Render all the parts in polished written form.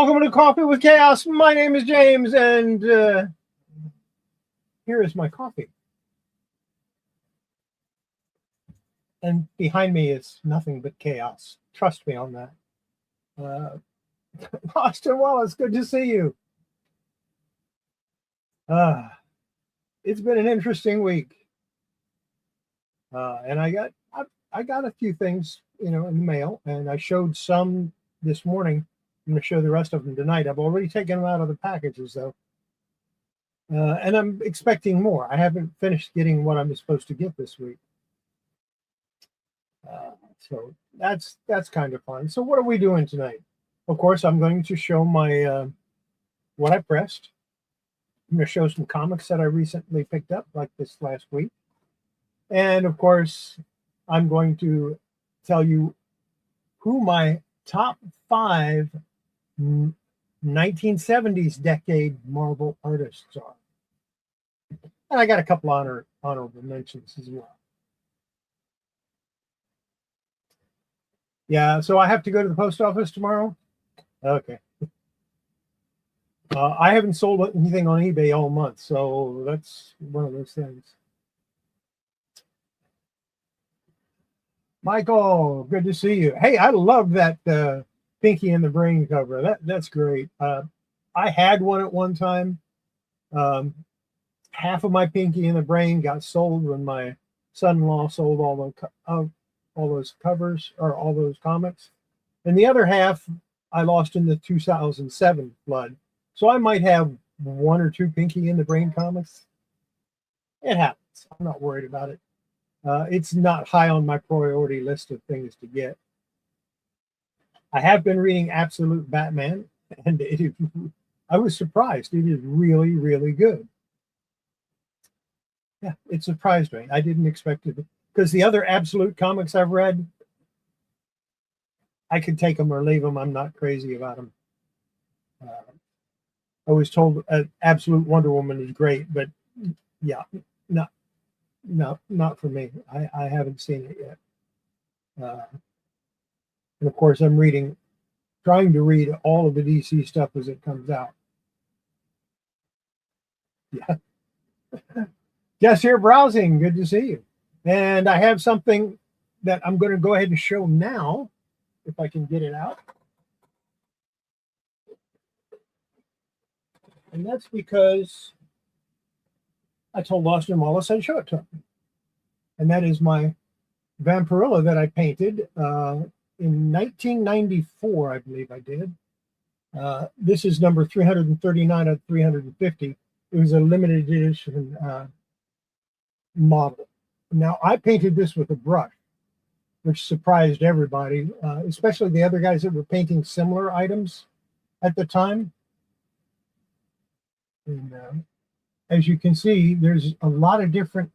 Welcome to Coffee with Chaos. My name is James, and here is my coffee. And behind me is nothing but chaos. Trust me on that. Austin Wallace, good to see you. It's been an interesting week, and I got a few things, in the mail, and I showed some this morning. I'm going to show the rest of them tonight. I've already taken them out of the packages, though, and I'm expecting more. I haven't finished getting what I'm supposed to get this week, so that's kind of fun. So what are we doing tonight? Of course, I'm going to show my what I pressed. I'm going to show some comics that I recently picked up, like this last week, and of course, I'm going to tell you who my top 5 1970s decade Marvel artists are. And I got a couple honorable mentions as well. Yeah, so I have to go to the post office tomorrow. Okay. I haven't sold anything on eBay all month, so that's one of those things. Michael, good to see you. Hey, I love that Pinky and the Brain cover. That's great. I had one at one time. Half of my Pinky and the Brain got sold when my son-in-law sold all those covers, or all those comics, and the other half I lost in the 2007 flood. So I might have 1 or 2 Pinky and the Brain comics. It happens. I'm not worried about it. It's not high on my priority list of things to get. I have been reading Absolute Batman, and I was surprised. It is really, really good. Yeah, it surprised me. I didn't expect it, because the other Absolute comics I've read, I could take them or leave them. I'm not crazy about them. I was told Absolute Wonder Woman is great, but yeah, not for me. I haven't seen it yet. And of course, I'm trying to read all of the DC stuff as it comes out. Yeah. Just here browsing. Good to see you. And I have something that I'm going to go ahead and show now, if I can get it out. And that's because I told Austin Wallace I'd show it to him. And that is my Vampirilla that I painted in 1994, I believe I did. This is number 339 of 350. It was a limited edition model. Now, I painted this with a brush, which surprised everybody, especially the other guys that were painting similar items at the time. And as you can see, there's a lot of different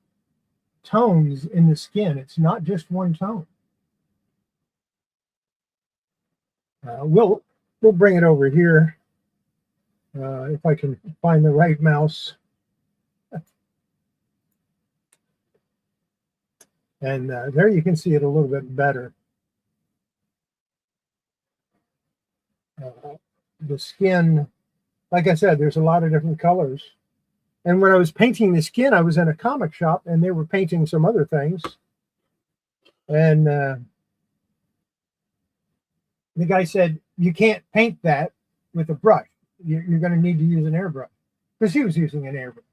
tones in the skin. It's not just one tone. We'll bring it over here if I can find the right mouse. And there you can see it a little bit better. The skin, like I said, there's a lot of different colors. And when I was painting the skin, I was in a comic shop, and they were painting some other things. And the guy said, you can't paint that with a brush. You're going to need to use an airbrush, because he was using an airbrush.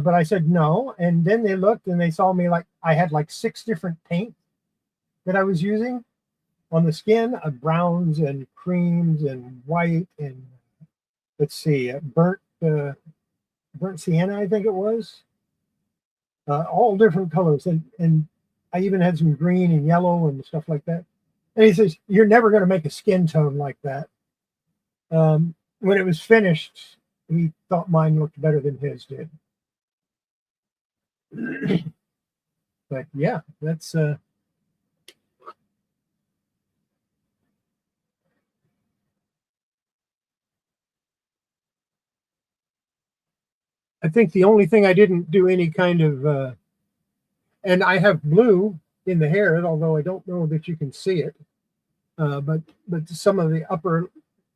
But I said no. And then they looked, and they saw me like I had like 6 different paints that I was using on the skin, browns and creams and white and, let's see, burnt sienna, I think it was. All different colors. And I even had some green and yellow and stuff like that. And he says, you're never going to make a skin tone like that. When it was finished, he thought mine looked better than his did. But yeah, that's I think the only thing I didn't do any kind of and I have blue in the hair, although I don't know that you can see it. But some of the upper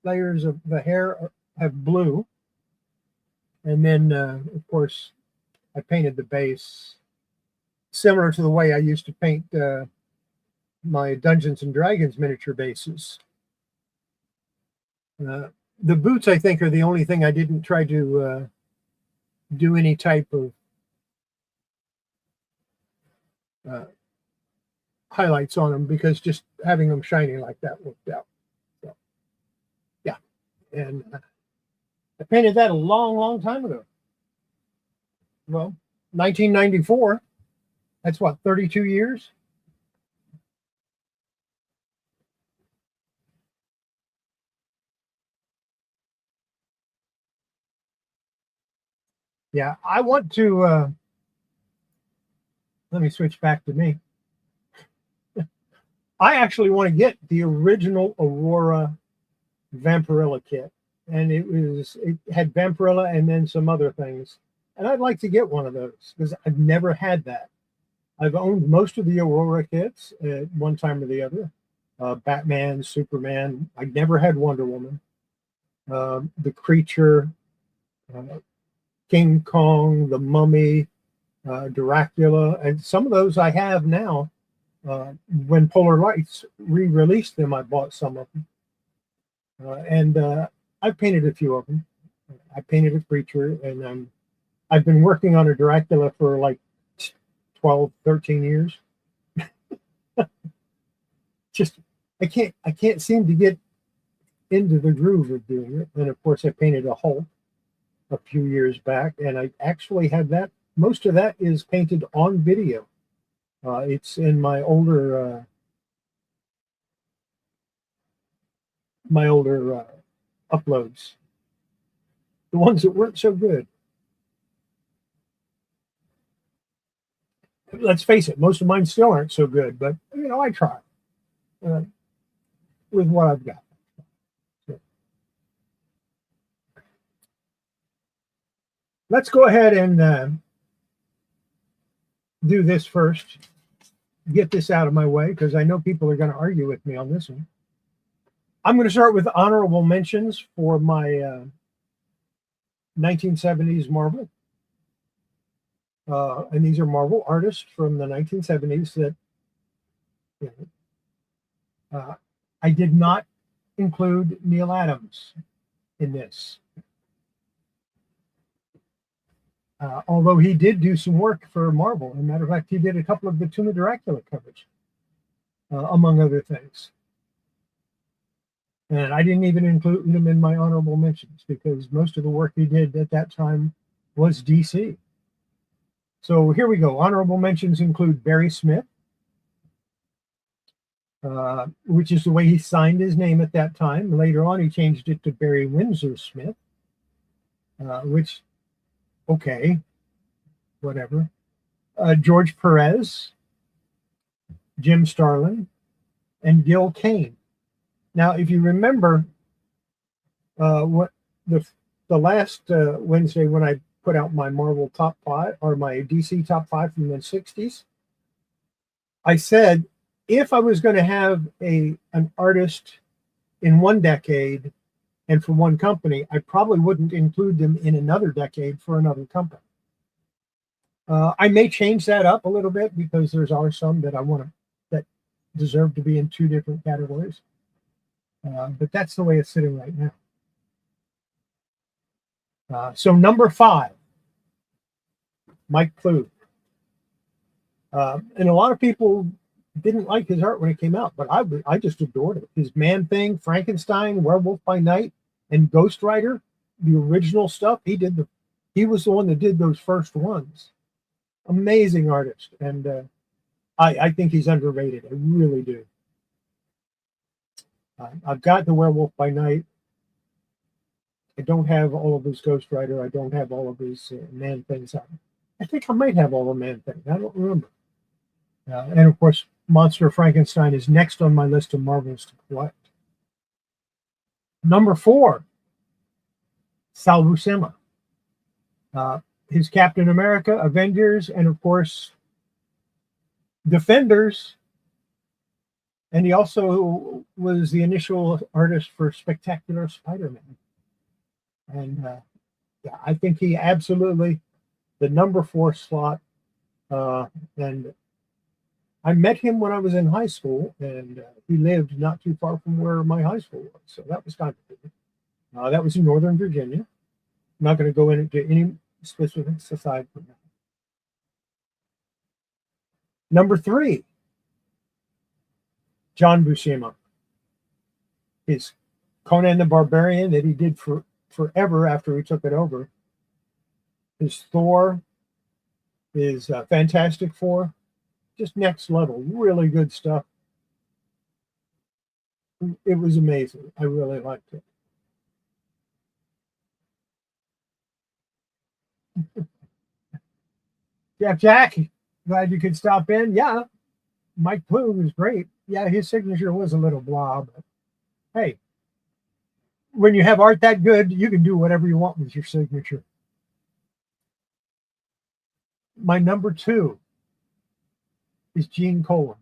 layers of the hair have blue. And then, of course, I painted the base similar to the way I used to paint my Dungeons and Dragons miniature bases. The boots, I think, are the only thing I didn't try to do any type of highlights on them, because just having them shiny like that worked out. So, yeah. And I painted that a long, long time ago. Well, 1994. That's what, 32 years? Yeah, I want to, let me switch back to me. I actually want to get the original Aurora Vampirilla kit. And it had Vampirilla and then some other things. And I'd like to get one of those because I've never had that. I've owned most of the Aurora kits at one time or the other. Batman, Superman. I never had Wonder Woman. The Creature, King Kong, the Mummy, Dracula, and some of those I have now. When Polar Lights re-released them, I bought some of them. And I painted a few of them. I painted a Creature, and I've been working on a Dracula for like 12, 13 years. Just I can't seem to get into the groove of doing it. And of course I painted a Hulk a few years back, and I actually have that. Most of that is painted on video. It's in my older uploads, the ones that weren't so good. Let's face it, most of mine still aren't so good, but you know, I try with what I've got. So, let's go ahead and do this first. Get this out of my way, because I know people are going to argue with me on this one. I'm going to start with honorable mentions for my 1970s Marvel. And these are Marvel artists from the 1970s that, you know, I did not include Neil Adams in this. Although he did do some work for Marvel. As a matter of fact, he did a couple of the Tomb of Dracula covers, among other things. And I didn't even include him in my honorable mentions, because most of the work he did at that time was DC. So here we go. Honorable mentions include Barry Smith, which is the way he signed his name at that time. Later on, he changed it to Barry Windsor Smith, which, okay, whatever. George Perez, Jim Starlin, and Gil Kane. Now, if you remember, what the last Wednesday when I put out my Marvel top 5, or my DC top 5 from the 60s, I said if I was going to have an artist in one decade and for one company, I probably wouldn't include them in another decade for another company. I may change that up a little bit, because there are some that I want to, that deserve to be in two different categories. But that's the way it's sitting right now. So number 5, Mike Ploog. And a lot of people didn't like his art when it came out, but I just adored it. His Man-Thing, Frankenstein, Werewolf by Night, and Ghost Rider, the original stuff, he was the one that did those first ones. Amazing artist, and I think he's underrated. I really do. I've got the Werewolf by Night. I don't have all of his Ghost Rider. I don't have all of his Man-Things out. I think I might have all the Man-Things. I don't remember. And of course, Monster Frankenstein is next on my list of Marvels to collect. Number 4, Sal Buscema. His Captain America, Avengers, and of course, Defenders. And he also was the initial artist for Spectacular Spider-Man. And yeah, I think he absolutely the number 4 slot. And I met him when I was in high school, and he lived not too far from where my high school was. So that was kind of cool. That was in Northern Virginia. I'm not going to go into any specifics aside from that. Number 3, John Buscema. His Conan the Barbarian that he did for forever after he took it over. His Thor, his Fantastic Four, just next level, really good stuff. It was amazing. I really liked it. Yeah, Jack, glad you could stop in. Yeah, Mike Blue was great. Yeah, his signature was a little blah, but hey, when you have art that good, you can do whatever you want with your signature. My number 2 is Gene Colan.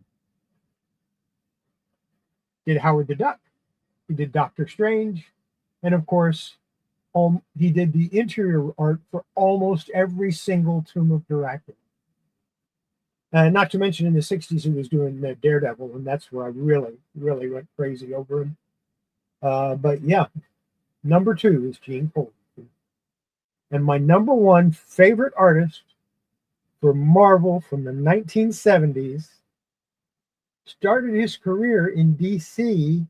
Did Howard the Duck. He did Doctor Strange. And of course, he did the interior art for almost every single Tomb of Dracula. And not to mention in the 60s, he was doing Daredevil, and that's where I really, really went crazy over him. But yeah, number 2 is Gene Colan. And my number 1 favorite artist for Marvel from the 1970s started his career in DC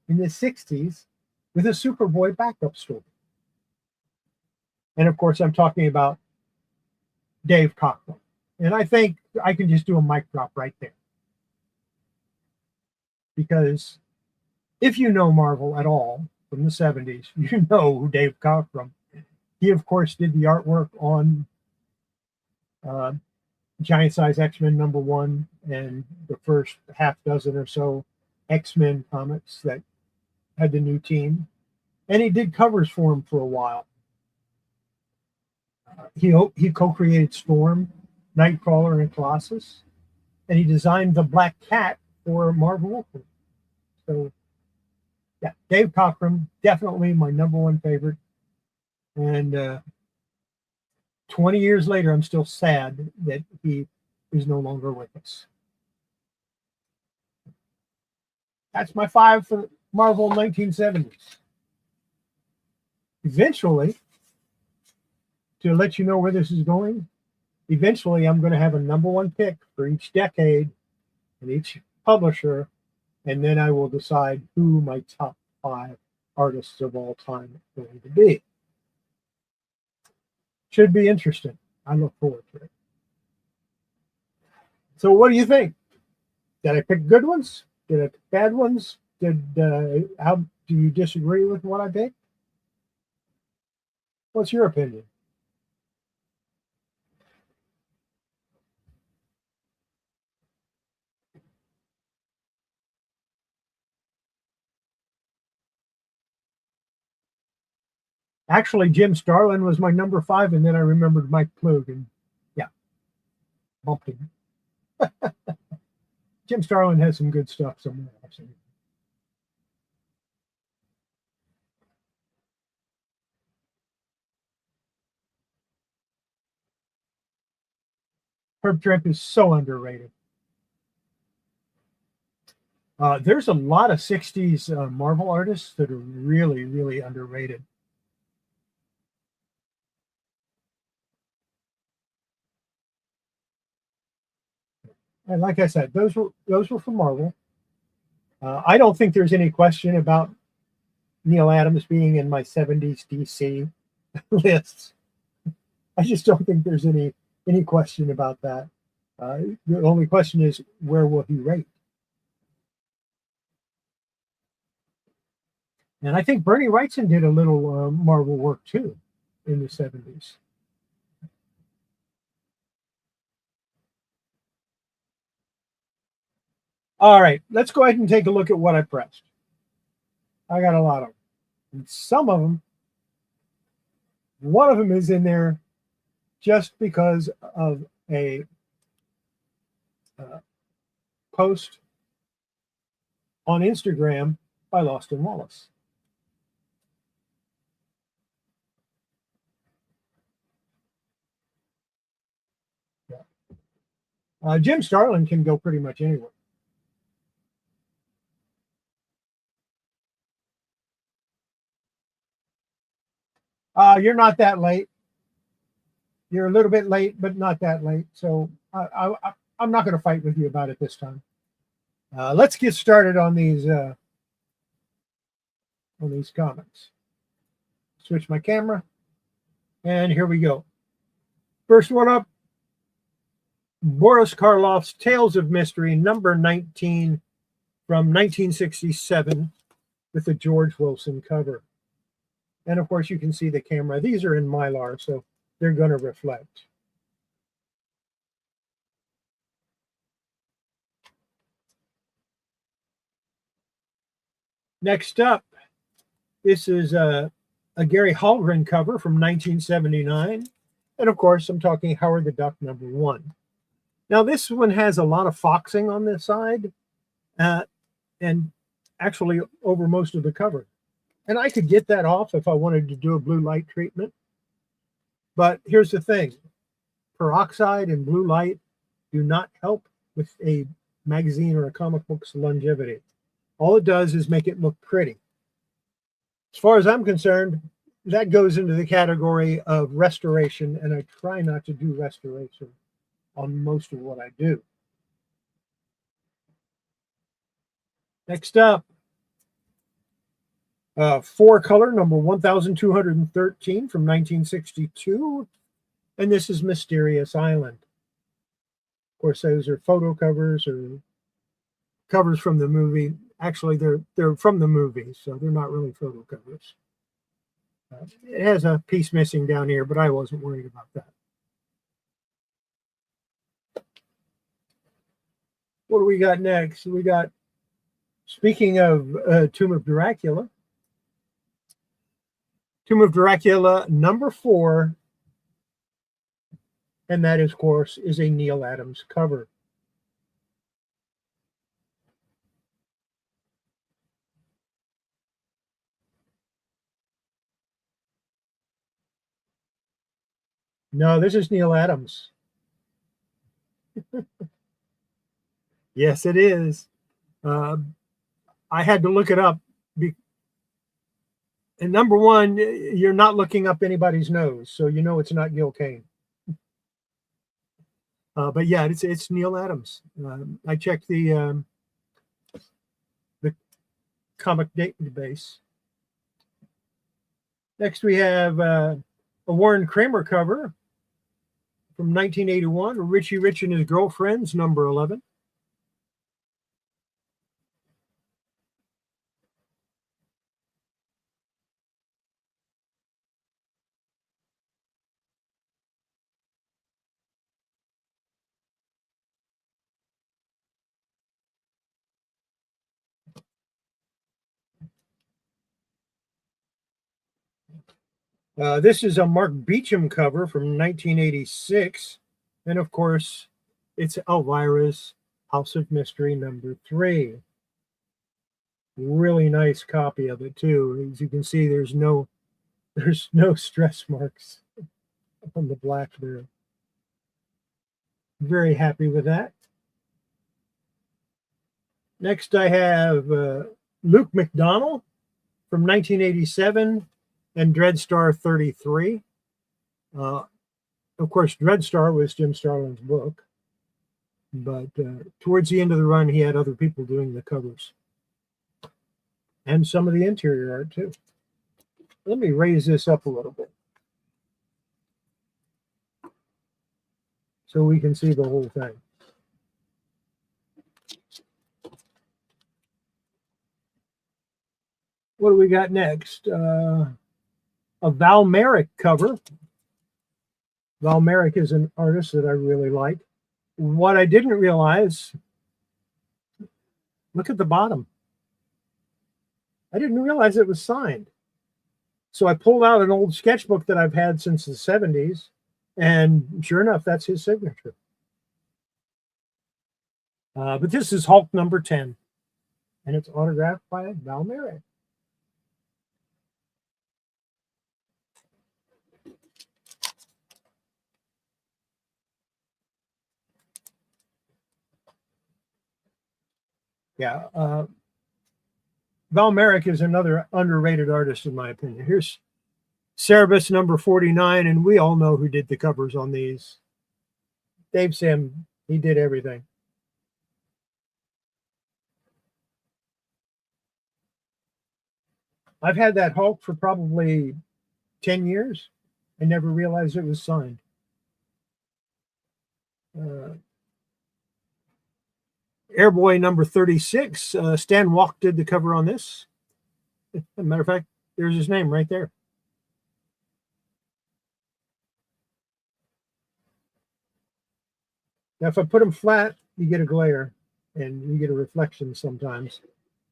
in the 60s with a Superboy backup story. And of course, I'm talking about Dave Cockrum. And I think I can just do a mic drop right there. Because if you know Marvel at all from the 70s, you know who Dave Cockrum. He, of course, did the artwork on Giant Size X-Men #1 and the first half dozen or so X-Men comics that had the new team. And he did covers for him for a while. He co-created Storm, Nightcrawler, and Colossus. And he designed the Black Cat for Marvel Wolfman. So, yeah, Dave Cockrum, definitely my number 1 favorite. And 20 years later, I'm still sad that he is no longer with us. That's my 5 for Marvel 1970s. Eventually, to let you know where this is going, eventually I'm going to have a number 1 pick for each decade and each publisher, and then I will decide who my top 5 artists of all time are going to be. Should be interesting. I look forward to it. So what do you think? Did I pick good ones? Did I pick bad ones? How do you disagree with what I picked? What's your opinion? Actually, Jim Starlin was my number 5, and then I remembered Mike Plug, and yeah, bumped him. Jim Starlin has some good stuff somewhere. I've seen. Herb Trimp is so underrated. There's a lot of 60s Marvel artists that are really, really underrated. And like I said, those were from Marvel. I don't think there's any question about Neil Adams being in my 70s DC lists. I just don't think there's any question about that. The only question is, where will he rate? And I think Bernie Wrightson did a little Marvel work too in the 70s. All right, let's go ahead and take a look at what I pressed. I got a lot of them. And some of them, one of them is in there just because of a post on Instagram by Lost in Wallace. Jim Starlin can go pretty much anywhere. You're not that late. You're a little bit late, but not that late. So I'm not going to fight with you about it this time. Let's get started on these comments. Switch my camera, and here we go. First one up, Boris Karloff's Tales of Mystery, number 19 from 1967 with a George Wilson cover. And of course, you can see the camera. These are in Mylar, so they're going to reflect. Next up, this is a Gary Hallgren cover from 1979. And of course, I'm talking Howard the Duck number 1. Now, this one has a lot of foxing on this side and actually over most of the cover. And I could get that off if I wanted to do a blue light treatment. But here's the thing. Peroxide and blue light do not help with a magazine or a comic book's longevity. All it does is make it look pretty. As far as I'm concerned, that goes into the category of restoration, and I try not to do restoration on most of what I do. Next up, 4-color number 1213 from 1962, and this is Mysterious Island. Of course, those are photo covers or covers from the movie. Actually, they're from the movie, so they're not really photo covers. It has a piece missing down here, but I wasn't worried about that. What do we got next? We got, speaking of Tomb of Dracula, Tomb of Dracula number 4, and that, of course, is a Neal Adams cover. No, this is Neal Adams. Yes, it is. I had to look it up. And number 1, you're not looking up anybody's nose, so you know it's not Gil Kane. But yeah, it's Neal Adams. I checked the comic database. Next, we have a Warren Kramer cover from 1981, Richie Rich and His Girlfriends, number 11. This is a Mark Beecham cover from 1986. And of course, it's Elvira's House of Mystery number 3. Really nice copy of it too. As you can see, there's no stress marks on the black there. Very happy with that. Next, I have Luke McDonnell from 1987 and Dreadstar 33. Of course, Dreadstar was Jim Starlin's book, but towards the end of the run, he had other people doing the covers and some of the interior art too. Let me raise this up a little bit so we can see the whole thing. What do we got next? A Val Merrick cover. Val Merrick is an artist that I really like. What I didn't realize, look at the bottom. I didn't realize it was signed. So I pulled out an old sketchbook that I've had since the 70s, and sure enough, that's his signature. But this is Hulk number 10. and it's autographed by Val Merrick. Yeah, Val Merrick is another underrated artist in my opinion. Here's Cerebus number 49, and we all know who did the covers on these. Dave Sim, he did everything. I've had that Hulk for probably 10 years. I never realized it was signed. Airboy number 36. Stan Walk did the cover on this. As a matter of fact, there's his name right there. Now, if I put them flat, you get a glare and you get a reflection sometimes.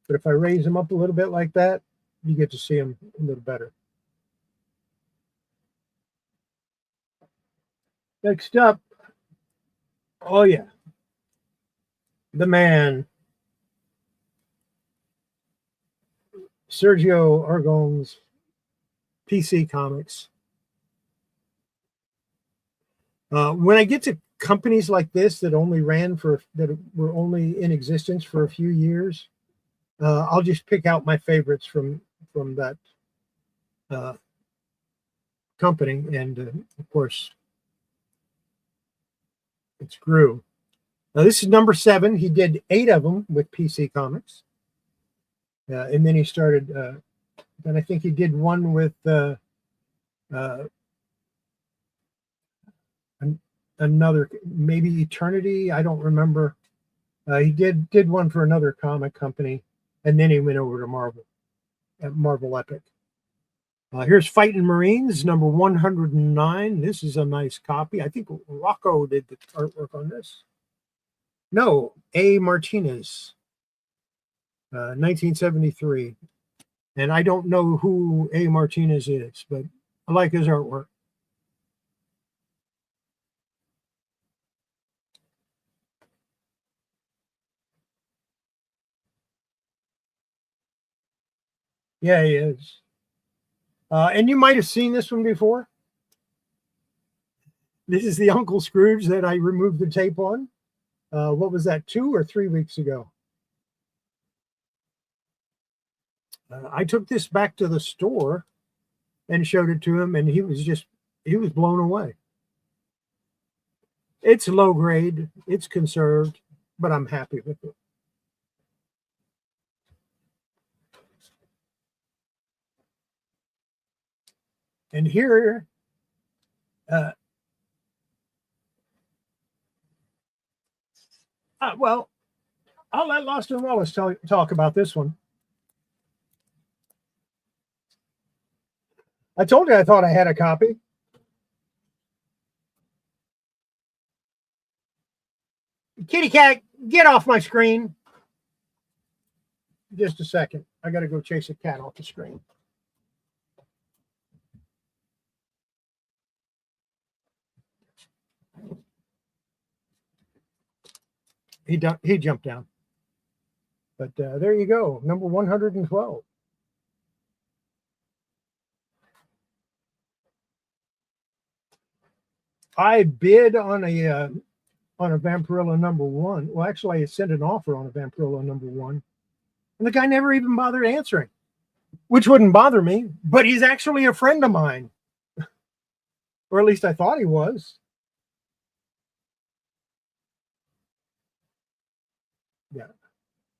But if I raise them up a little bit like that, you get to see them a little better. Next up, oh yeah, the man, Sergio Aragon's PC Comics. When I get to companies like this that were only in existence for a few years, I'll just pick out my favorites from that company, and of course, it's Gru. Now this is number 7. He did 8 of them with PC Comics, and then he started. Then I think he did one with another, maybe Eternity. I don't remember. He did one for another comic company, and then he went over to Marvel, at Marvel Epic. Here's Fighting Marines, number 109. This is a nice copy. I think Rocco did the artwork on this. No, A. Martinez, 1973. And I don't know who A. Martinez is, but I like his artwork. Yeah, he is. And you might have seen this one before. This is the Uncle Scrooge that I removed the tape on. What was that, 2 or 3 weeks ago? I took this back to the store and showed it to him, and he was blown away. It's low grade, it's conserved, but I'm happy with it. And here, well, I'll let Lost and Wallace talk about this one. I told you I thought I had a copy. Kitty cat, get off my screen. Just a second. I got to go chase a cat off the screen. He jumped down. But there you go, number 112. I bid on a Vampirilla number 1. Well, actually, I sent an offer on a Vampirilla number 1, and the guy never even bothered answering, which wouldn't bother me. But he's actually a friend of mine, or at least I thought he was. Yeah.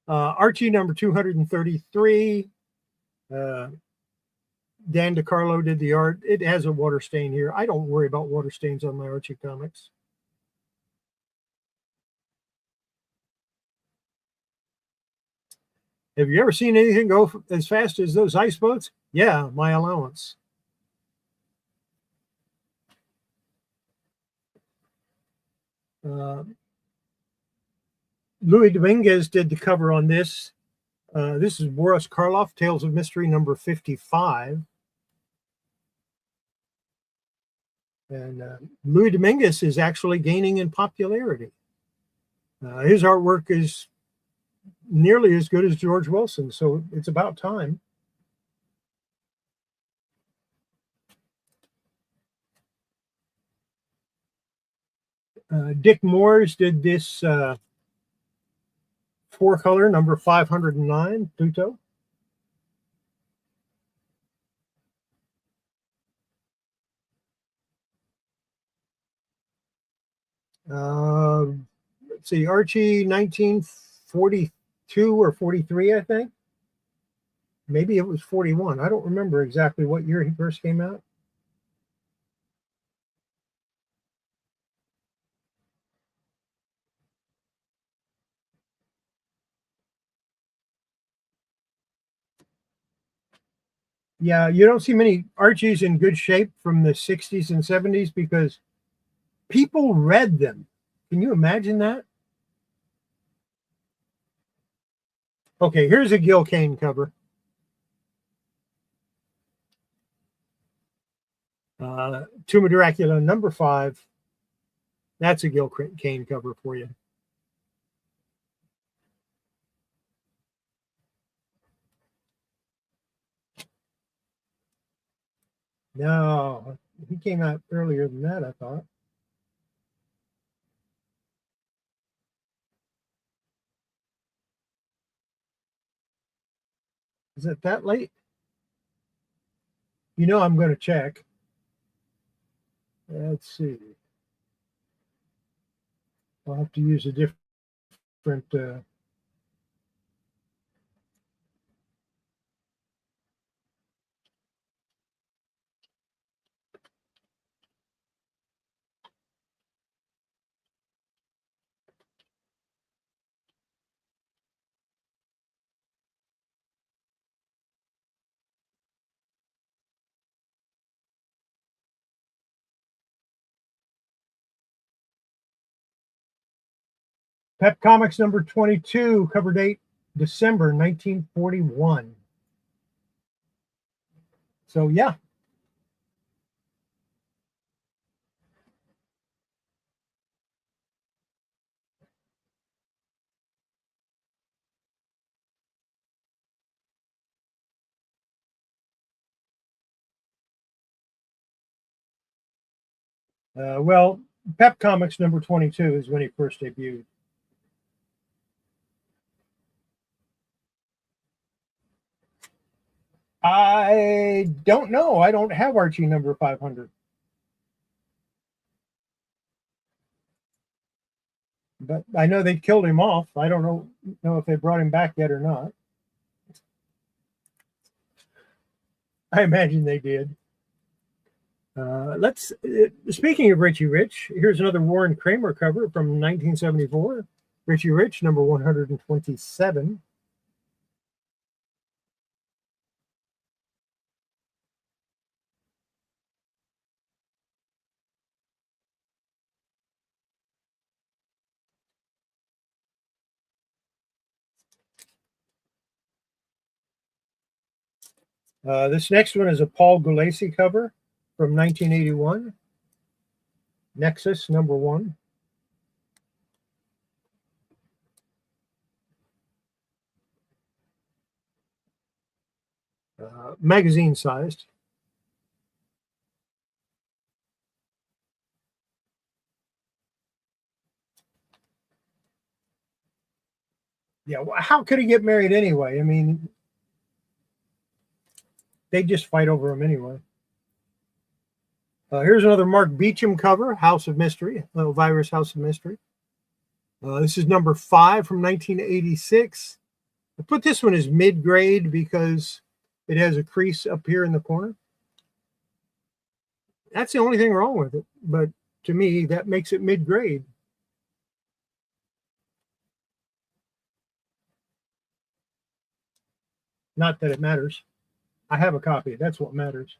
Archie number 233. Dan DiCarlo did the art. It has a water stain here. I don't worry about water stains on my Archie comics. Have you ever seen anything go as fast as those ice boats? Yeah, my allowance. Louis Dominguez did the cover on this. This is Boris Karloff, Tales of Mystery number 55. And Louis Dominguez is actually gaining in popularity. His artwork is nearly as good as George Wilson, so it's about time. Dick Moores did this four color number 509 Pluto. Let's see, Archie 1942 or 43, I think. Maybe it was 41. I don't remember exactly what year he first came out. Yeah, you don't see many Archies in good shape from the 60s and 70s because people read them. Can you imagine that? Okay, here's a Gil Kane cover. Tomb of Dracula number 5. That's a Gil Kane cover for you. No, he came out earlier than that, I thought. Is it that late? You know, I'm going to check. Let's see. I'll have to use a different. Pep Comics number 22, cover date December 1941. So, yeah. Well, Pep Comics number 22 is when he first debuted. I don't know. I don't have Archie number 500. But I know they killed him off. I don't know if they brought him back yet or not. I imagine they did. Speaking of Richie Rich, here's another Warren Kramer cover from 1974. Richie Rich, number 127. This next one is a Paul Gulacy cover from 1981. Nexus, number 1. Magazine sized. Yeah, well, how could he get married anyway? I mean, they just fight over him anyway. Here's another Mark Beecham cover, House of Mystery, Virus House of Mystery. This is number 5 from 1986. I put this one as mid-grade because it has a crease up here in the corner. That's the only thing wrong with it. But to me, that makes it mid-grade. Not that it matters. I have a copy. That's what matters.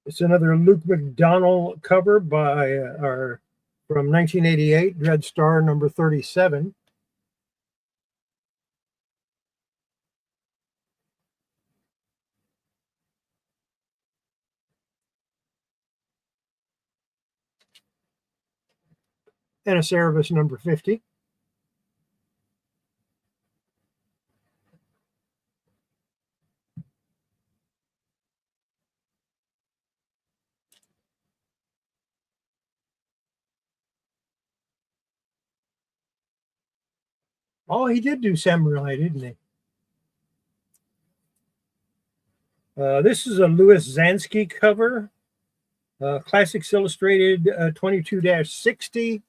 It's another Luke McDonnell cover by our from 1988, Dread Star number 37. and a Cerebus number 50. Oh, he did do samurai, didn't he? This is a Louis Zansky cover, Classics Illustrated 22-60,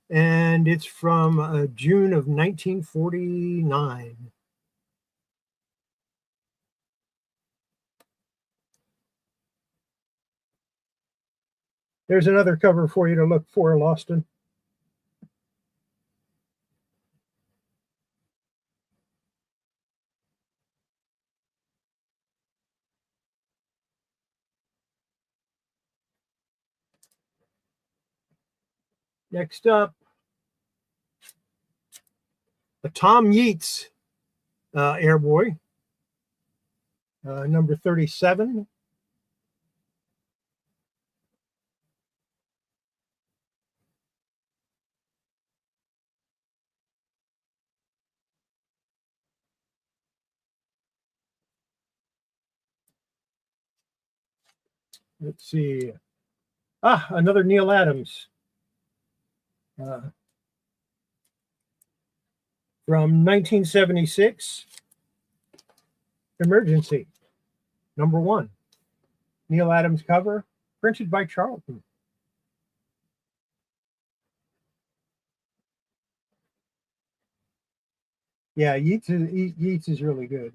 and it's from June of 1949. There's another cover for you to look for, Lawston. Next up, a Tom Yeats Airboy, number 37. Let's see. Another Neil Adams. From 1976, Emergency, number 1. Neil Adams cover, printed by Charlton. Yeah, Yeats is really good.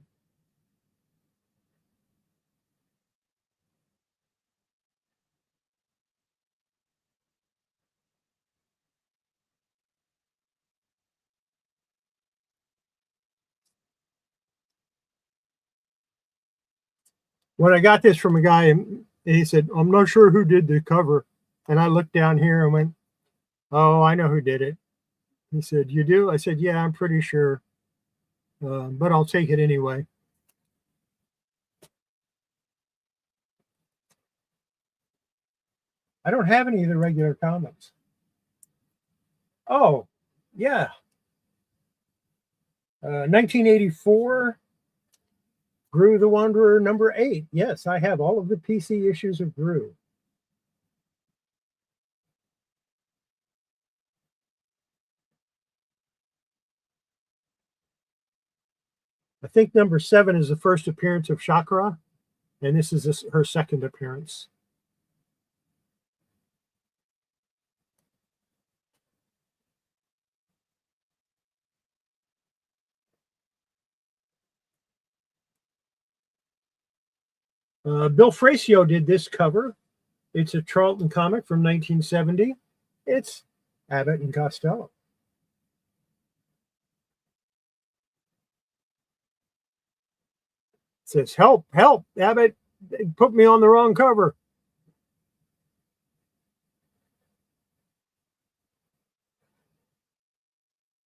When I got this from a guy, and he said, I'm not sure who did the cover. And I looked down here and went, oh, I know who did it. He said, you do? I said, yeah, I'm pretty sure. But I'll take it anyway. I don't have any of the regular comics. Oh, yeah. 1984, Gru the Wanderer number 8. Yes, I have all of the PC issues of Gru. I think number 7 is the first appearance of Chakra, and this is her second appearance. Bill Fracio did this cover. It's a Charlton comic from 1970. It's Abbott and Costello. It says, help, help, Abbott, they put me on the wrong cover.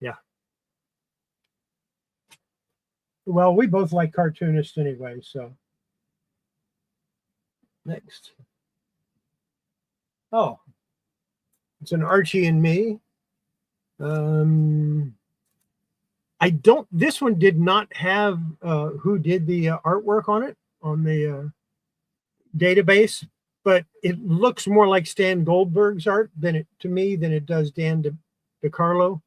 Yeah. Well, we both like cartoonists anyway, so. Next. Oh, it's an Archie and Me. This one did not have who did the artwork on it on the database, but it looks more like Stan Goldberg's art than it does Dan DeCarlo.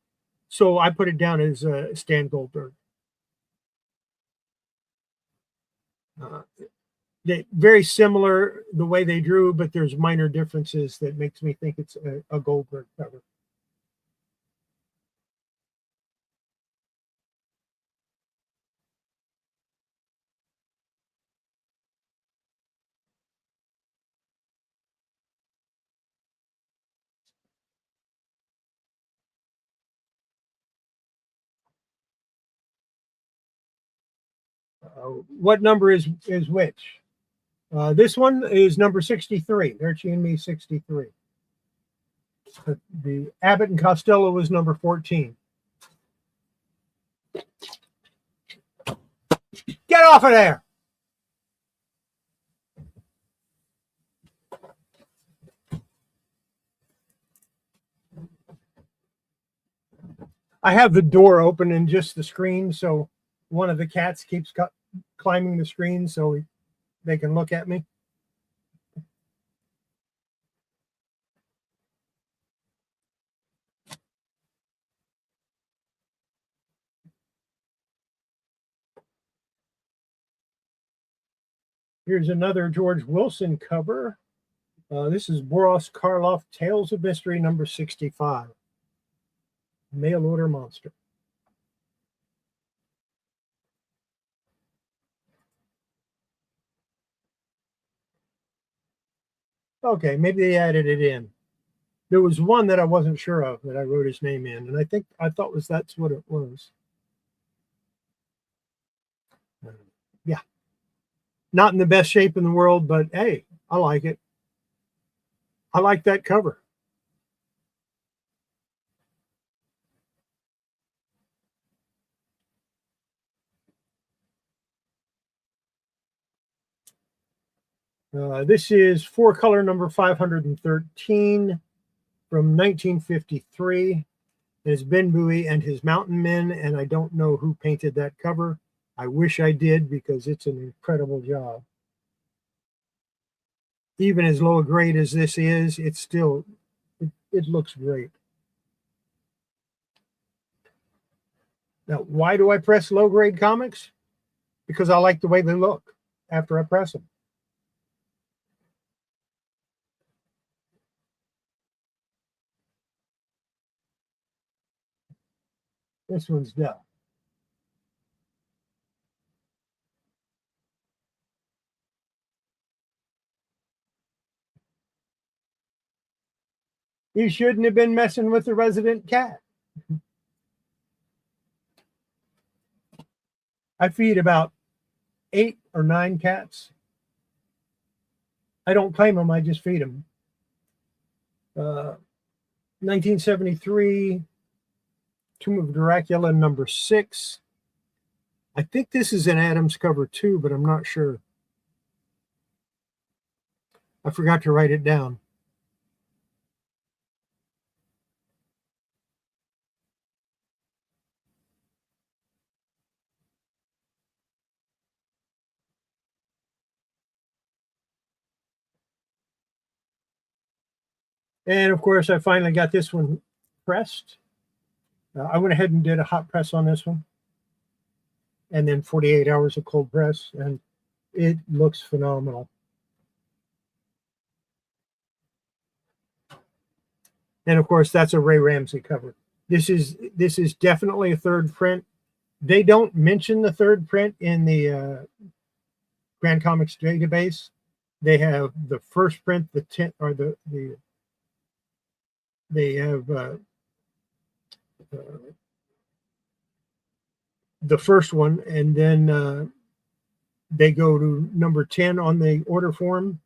So I put it down as Stan Goldberg. Very similar the way they drew, but there's minor differences that makes me think it's a Goldberg cover. What number is which? This one is number 63. Archie and Me 63. The Abbott and Costello was number 14. Get off of there! I have the door open and just the screen, so one of the cats keeps climbing the screen so they can look at me. Here's another George Wilson cover. This is Boris Karloff, Tales of Mystery, number 65. Mail order monster. Okay, maybe they added it in. There was one that I wasn't sure of that I wrote his name in, and I thought that's what it was. Yeah. Not in the best shape in the world, but hey, I like it. I like that cover. This is 4-color number 513 from 1953. It's Ben Bowie and his Mountain Men, and I don't know who painted that cover. I wish I did because it's an incredible job. Even as low a grade as this is, it's still, it looks great. Now, why do I press low grade comics? Because I like the way they look after I press them. This one's done. You shouldn't have been messing with the resident cat. I feed about 8 or 9 cats. I don't claim them, I just feed them. 1973, Tomb of Dracula, number 6. I think this is an Adams cover too, but I'm not sure. I forgot to write it down. And of course, I finally got this one pressed. I went ahead and did a hot press on this one, and then 48 hours of cold press, and it looks phenomenal. And of course, that's a Ray Ramsey cover. This is definitely a third print. They don't mention the third print in the Grand Comics database. They have the first print, the 10, or they have the first one, and then they go to number 10 on the order form,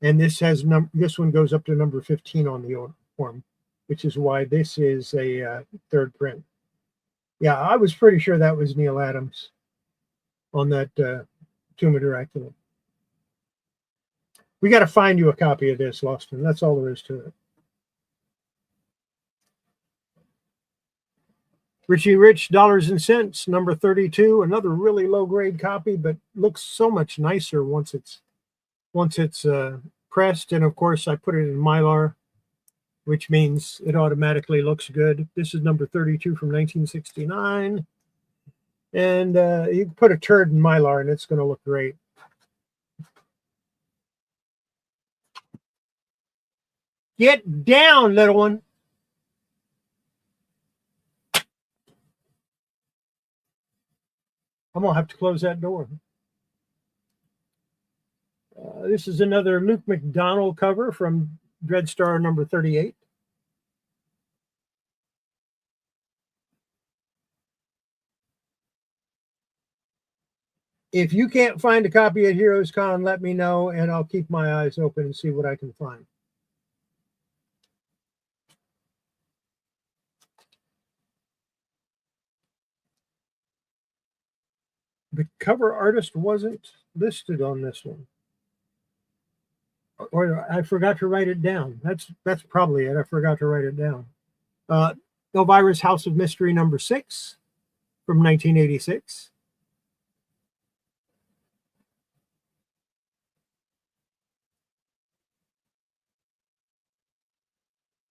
and this one goes up to number 15 on the order form, which is why this is a third print. Yeah, I was pretty sure that was Neil Adams on that Tomb of Dracula. We got to find you a copy of this, Loston. That's all there is to it. Richie Rich, Dollars and Cents, number 32. Another really low grade copy, but looks so much nicer once it's pressed. And of course, I put it in Mylar, which means it automatically looks good. This is number 32 from 1969. And you can put a turd in Mylar and it's going to look great. Get down, little one. I'm going to have to close that door. This is another Luke McDonnell cover from Dreadstar number 38. If you can't find a copy at Heroes Con, let me know, and I'll keep my eyes open and see what I can find. The cover artist wasn't listed on this one, or I forgot to write it down. That's probably it. I forgot to write it down. Elvira's House of Mystery #6 from 1986.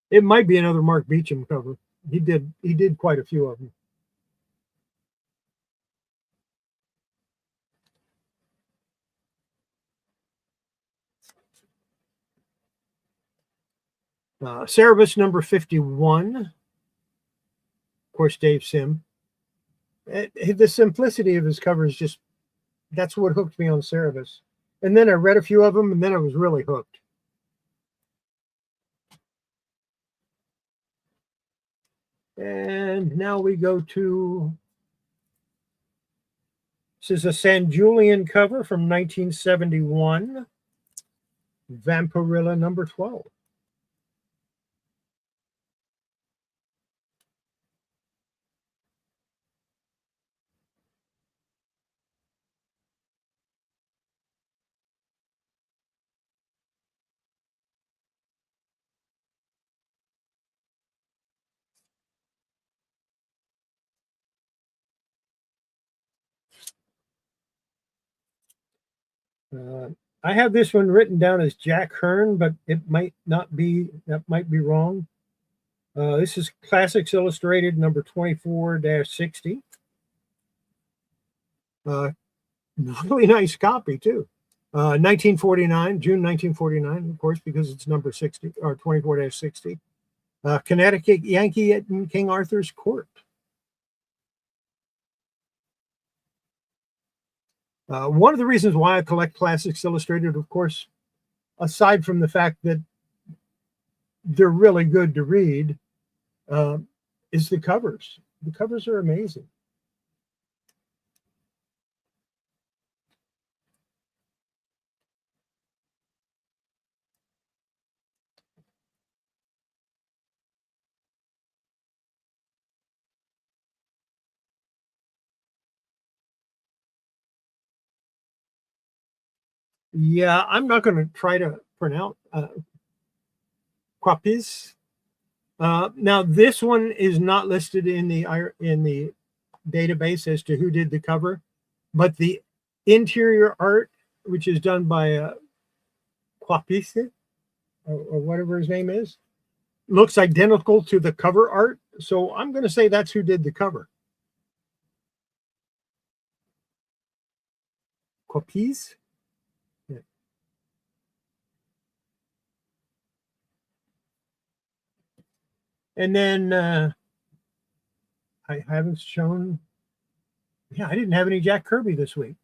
It might be another Mark Beecham cover. He did quite a few of them. Cerebus #51. Of course, Dave Sim. The simplicity of his covers that's what hooked me on Cerebus. And then I read a few of them, and then I was really hooked. And now we go to, this is a San Julian cover from 1971, Vampirilla #12. I have this one written down as Jack Hearn, but it might not be. That might be wrong. This is Classics Illustrated #24-60. Really nice copy too. 1949, June 1949, of course, because it's #60 or 24-60. Connecticut Yankee at King Arthur's Court. One of the reasons why I collect Classics Illustrated, of course, aside from the fact that they're really good to read, is the covers. The covers are amazing. Yeah, I'm not going to try to pronounce Quapis. Now, this one is not listed in the database as to who did the cover, but the interior art, which is done by Quapis, or whatever his name is, looks identical to the cover art. So I'm going to say that's who did the cover. Quapis. Yeah. And then I haven't shown. Yeah, I didn't have any Jack Kirby this week.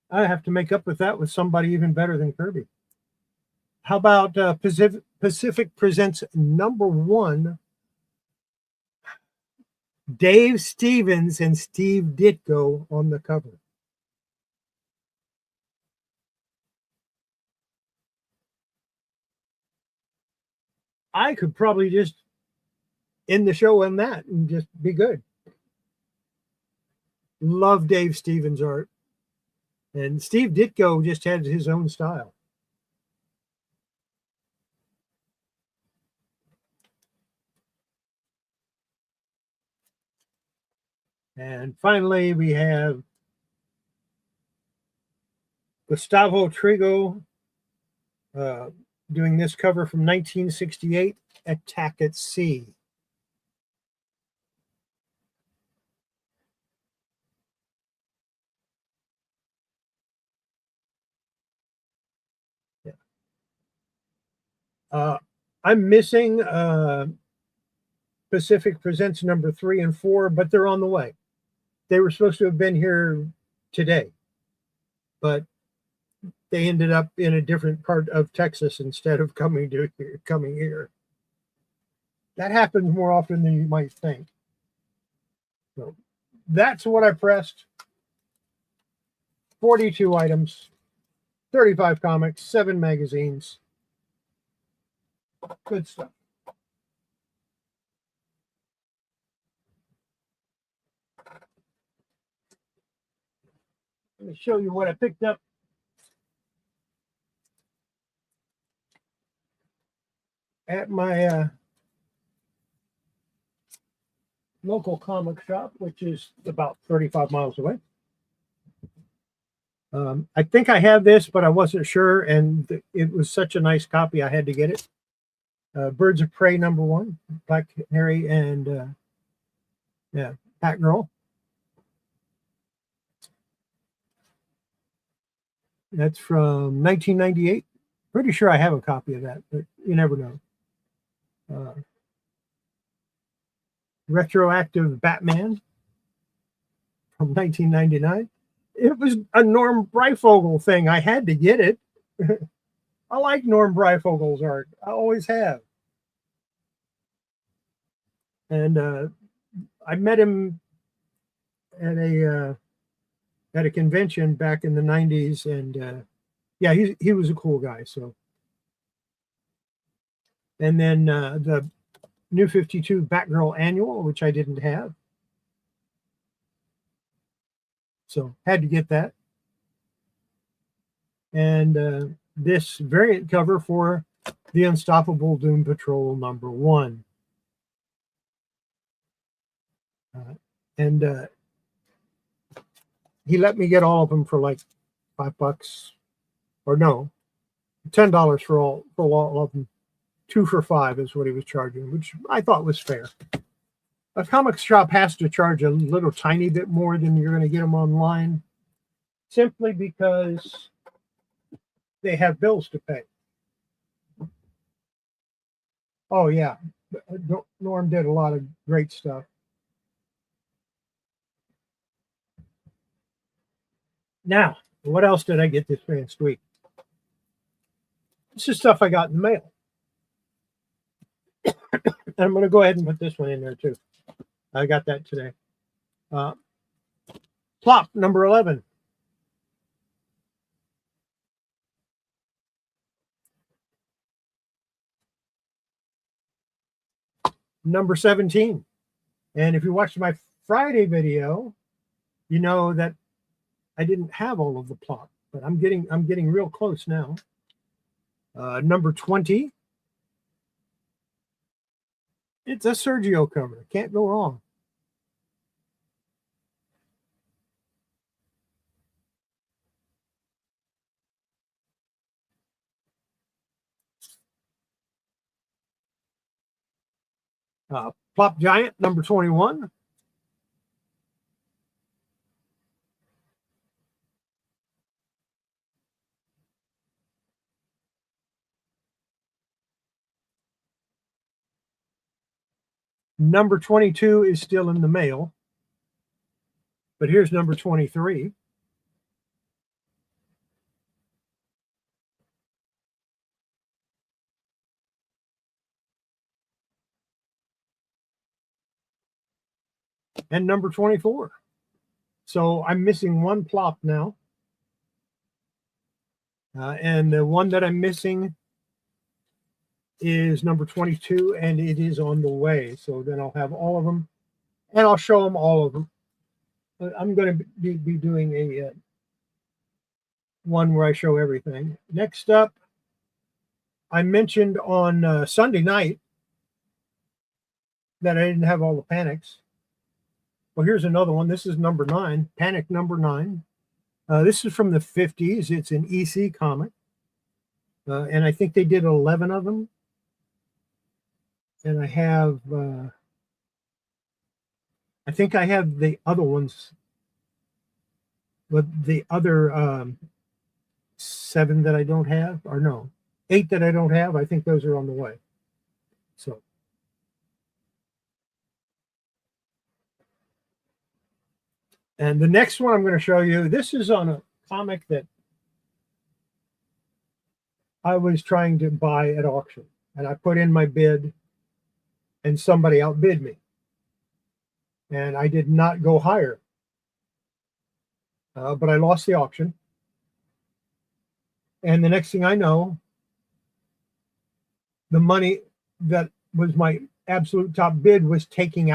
I have to make up with that with somebody even better than Kirby. How about Pacific Presents #1? Dave Stevens and Steve Ditko on the cover. I could probably just end the show on that and just be good. Love Dave Stevens' art. And Steve Ditko just had his own style. And finally, we have Gustavo Trigo doing this cover from 1968, Attack at Sea. I'm missing Pacific Presents #3 and 4, but they're on the way. They were supposed to have been here today, but they ended up in a different part of Texas instead of coming here. That happens more often than you might think. So that's what I pressed. 42 items, 35 comics, 7 magazines. Good stuff. Let me show you what I picked up at my local comic shop, which is about 35 miles away. I think I have this, but I wasn't sure, and it was such a nice copy, I had to get it. Birds of Prey #1, Black Canary and yeah, Batgirl. That's from 1998. Pretty sure I have a copy of that, but you never know. Retroactive Batman from 1999. It was a Norm Breyfogle thing. I had to get it. I like Norm Breyfogle's art. I always have. And I met him at a convention back in the 90s, and yeah, he was a cool guy. So, and then the New 52 Batgirl Annual, which I didn't have, so had to get that. And this variant cover for the Unstoppable Doom Patrol #1. And he let me get all of them for like $5, or no, $10 for all of them. 2 for $5 is what he was charging, which I thought was fair. A comic shop has to charge a little tiny bit more than you're going to get them online, simply because they have bills to pay. Oh yeah, Norm did a lot of great stuff. Now, what else did I get this past week? This is stuff I got in the mail. And I'm going to go ahead and put this one in there too. I got that today. Plop #11. #17. And if you watched my Friday video, you know that I didn't have all of the plop, but I'm getting real close now. #20. It's a Sergio cover. Can't go wrong. Plop Giant #21. #22 is still in the mail, but here's #23. And #24. So I'm missing one plop now. And the one that I'm missing is #22, and it is on the way. So then I'll have all of them, and I'll show them all of them. I'm going to be doing a one where I show everything. Next up, I mentioned on Sunday night that I didn't have all the Panics. Well, here's another one. This is #9, Panic #9. This is from the 50s. It's an EC comic. And I think they did 11 of them. And I have, I think I have the other ones, but the other 7 that I don't have, or no, 8 that I don't have, I think those are on the way. So. And the next one I'm going to show you, this is on a comic that I was trying to buy at auction. And I put in my bid, and somebody outbid me. And I did not go higher. But I lost the auction. And the next thing I know, the money that was my absolute top bid was taken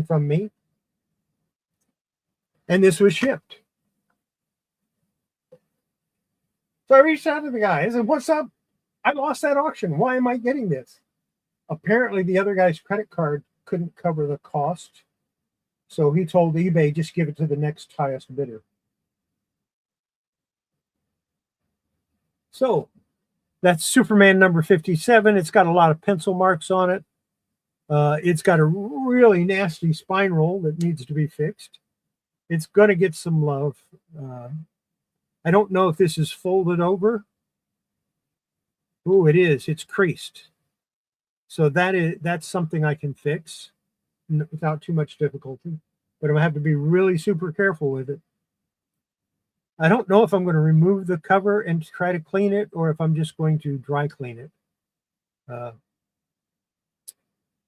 from me, and this was shipped. So I reached out to the guy. I said, "What's up? I lost that auction. Why am I getting this?" Apparently, the other guy's credit card couldn't cover the cost, so he told eBay, just give it to the next highest bidder. So that's Superman number 57. It's got a lot of pencil marks on it. It's got a really nasty spine roll that needs to be fixed. It's going to get some love. I don't know if this is folded over. Oh, it is. It's creased. So that's something I can fix without too much difficulty. But I'm going to have to be really super careful with it. I don't know if I'm going to remove the cover and try to clean it, or if I'm just going to dry clean it.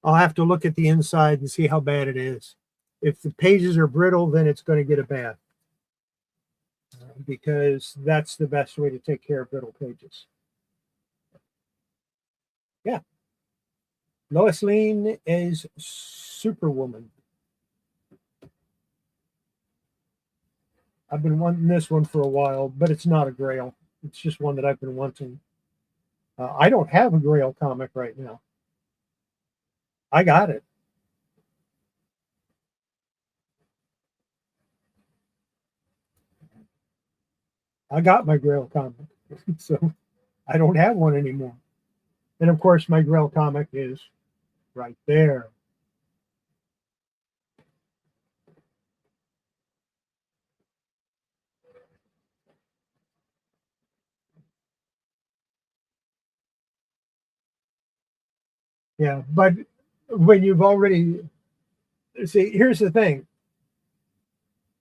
I'll have to look at the inside and see how bad it is. If the pages are brittle, then it's going to get a bath, because that's the best way to take care of brittle pages. Yeah. Lois Lane is Superwoman. I've been wanting this one for a while, but it's not a Grail. It's just one that I've been wanting. I don't have a Grail comic right now. I got it. I got my Grail comic, so I don't have one anymore. And of course, my Grail comic is right there. Yeah, but when you've already, see, here's the thing.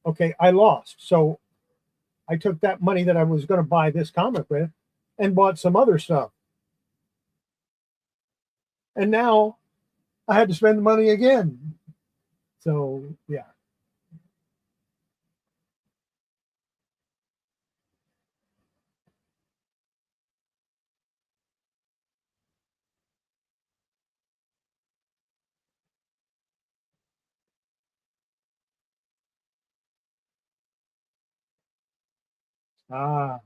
Okay, I lost. So I took that money that I was going to buy this comic with and bought some other stuff. And now I had to spend the money again. So, yeah. Ah.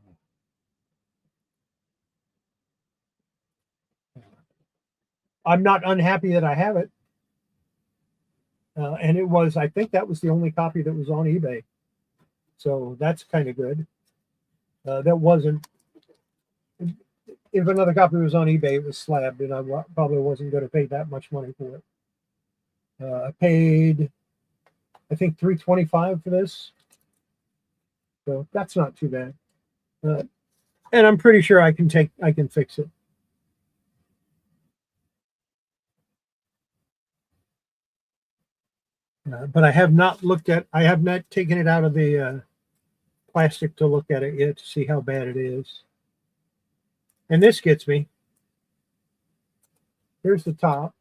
I'm not unhappy that I have it. And it was, I think that was the only copy that was on eBay. So that's kind of good. That wasn't, if another copy was on eBay, it was slabbed, and I probably wasn't going to pay that much money for it. I paid, I think, $3.25 for this. So that's not too bad. And I'm pretty sure I can fix it. But I have not taken it out of the plastic to look at it yet to see how bad it is. And this gets me. Here's the top,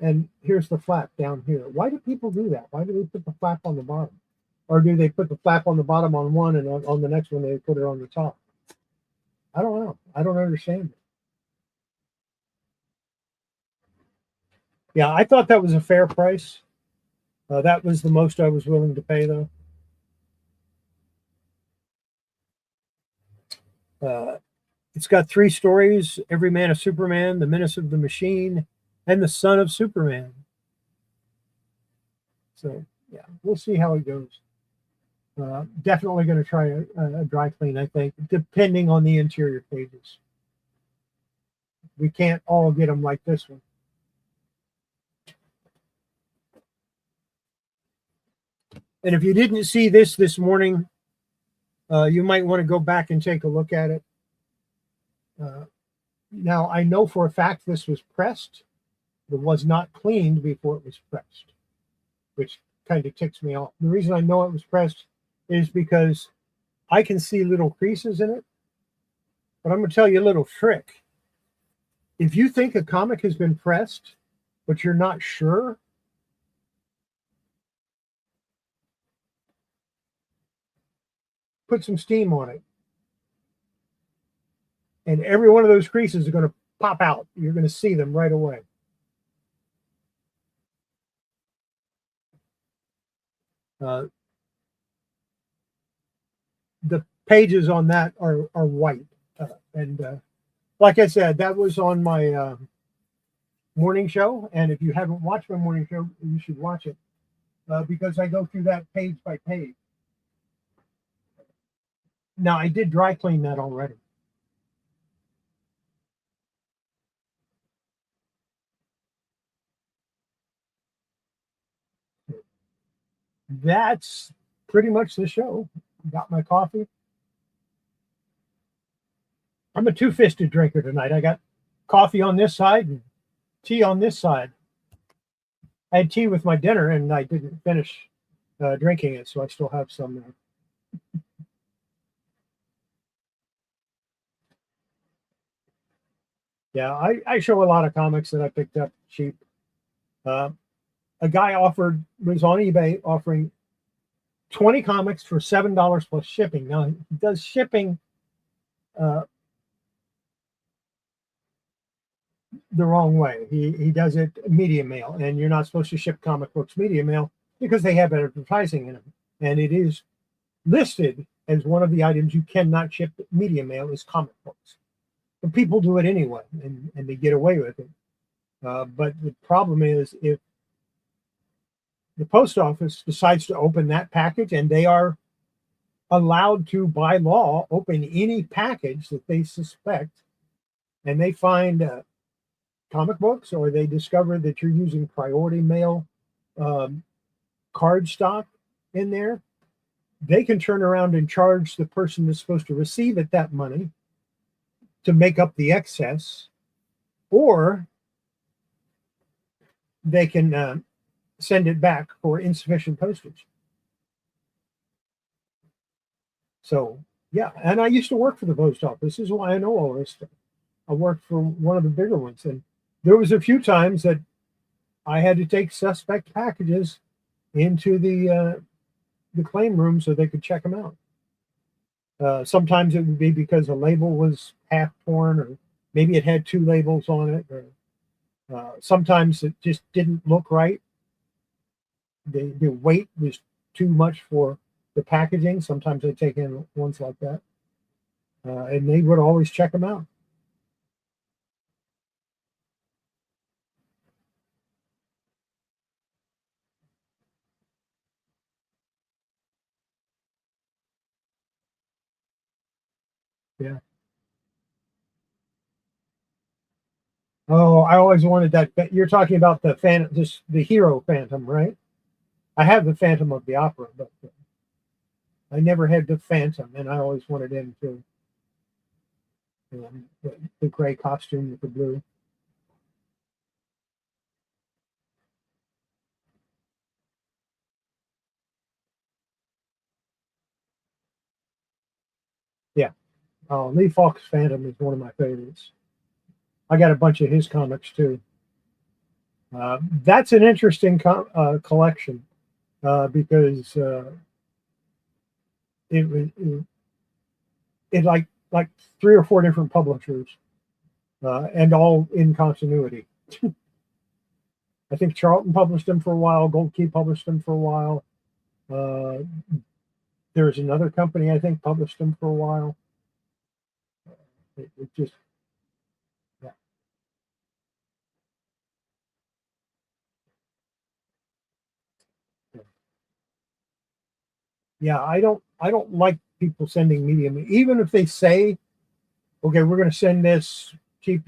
and here's the flap down here. Why do people do that? Why do they put the flap on the bottom? Or do they put the flap on the bottom on one, and on the next one they put it on the top? I don't know. I don't understand it. Yeah, I thought that was a fair price. That was the most I was willing to pay, though. It's got 3 stories: Every Man of Superman, The Menace of the Machine, and The Son of Superman. So, yeah, we'll see how it goes. Definitely going to try a dry clean, I think, depending on the interior pages. We can't all get them like this one. And if you didn't see this morning, you might want to go back and take a look at it. Now, I know for a fact this was pressed. It was not cleaned before it was pressed, which kind of ticks me off. The reason I know it was pressed is because I can see little creases in it. But I'm going to tell you a little trick. If you think a comic has been pressed, but you're not sure, put some steam on it. And every one of those creases are going to pop out. You're going to see them right away. The pages on that are white. And like I said, that was on my morning show. And if you haven't watched my morning show, you should watch it because I go through that page by page. Now, I did dry clean that already. That's pretty much the show. Got my coffee. I'm a two-fisted drinker tonight. I got coffee on this side and tea on this side. I had tea with my dinner and I didn't finish drinking it, so I still have some there. Yeah, I show a lot of comics that I picked up cheap. Uh, a guy was on eBay offering 20 comics for $7 plus shipping. Now he does shipping uh, the wrong way. He does it media mail, and you're not supposed to ship comic books media mail because they have advertising in them, and it is listed as one of the items you cannot ship media mail is comic books. But people do it anyway, and they get away with it. But the problem is if the post office decides to open that package, and they are allowed to, by law, open any package that they suspect, and they find comic books, or they discover that you're using priority mail um, card stock in there, they can turn around and charge the person that's supposed to receive it that money to make up the excess, or they can send it back for insufficient postage. So, yeah, and I used to work for the post office. This is why I know all this stuff. I worked for one of the bigger ones, and there was a few times that I had to take suspect packages into the claim room so they could check them out. Sometimes it would be because a label was half torn, or maybe it had two labels on it, or sometimes it just didn't look right. The weight was too much for the packaging. Sometimes I take in ones like that, and they would always check them out. Yeah. Oh, I always wanted that. You're talking about the Phantom, just the Hero Phantom, right? I have the Phantom of the Opera, but I never had the Phantom, and I always wanted him to. The gray costume with the blue. Yeah. Lee Falk's Phantom is one of my favorites. I got a bunch of his comics too. That's an interesting collection because it like three or four different publishers and all in continuity. I think Charlton published them for a while. Gold Key published them for a while. Uh, there's another company I think published them for a while. It just yeah. Yeah, I don't like people sending media, even if they say, okay, we're going to send this cheap.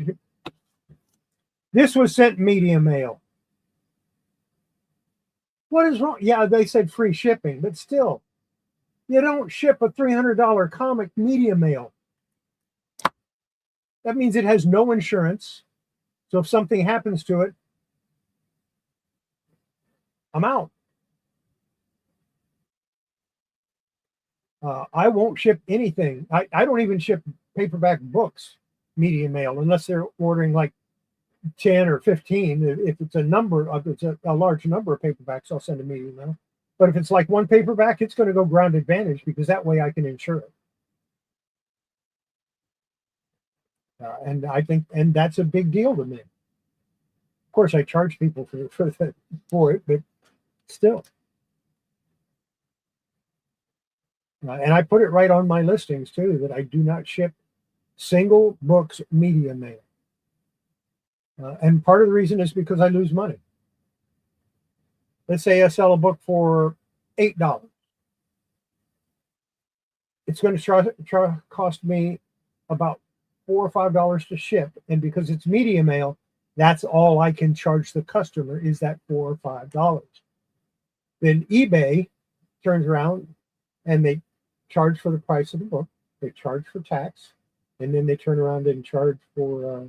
This was sent media mail. What is wrong? Yeah, they said free shipping, but still, you don't ship a $300 comic media mail. That means it has no insurance. So if something happens to it, I'm out. I won't ship anything. I don't even ship paperback books media mail unless they're ordering like 10 or 15. If it's a number, if it's a large number of paperbacks, I'll send a media mail. But if it's like one paperback, it's going to go ground advantage because that way I can insure it. And I think, and that's a big deal to me. Of course, I charge people for it, but still. And I put it right on my listings too that I do not ship single books media mail. And part of the reason is because I lose money. Let's say I sell a book for $8. It's going to cost me about $4 or $5 to ship. And because it's media mail, that's all I can charge the customer is that $4 or $5. Then eBay turns around and they charge for the price of the book. They charge for tax, and then they turn around and charge for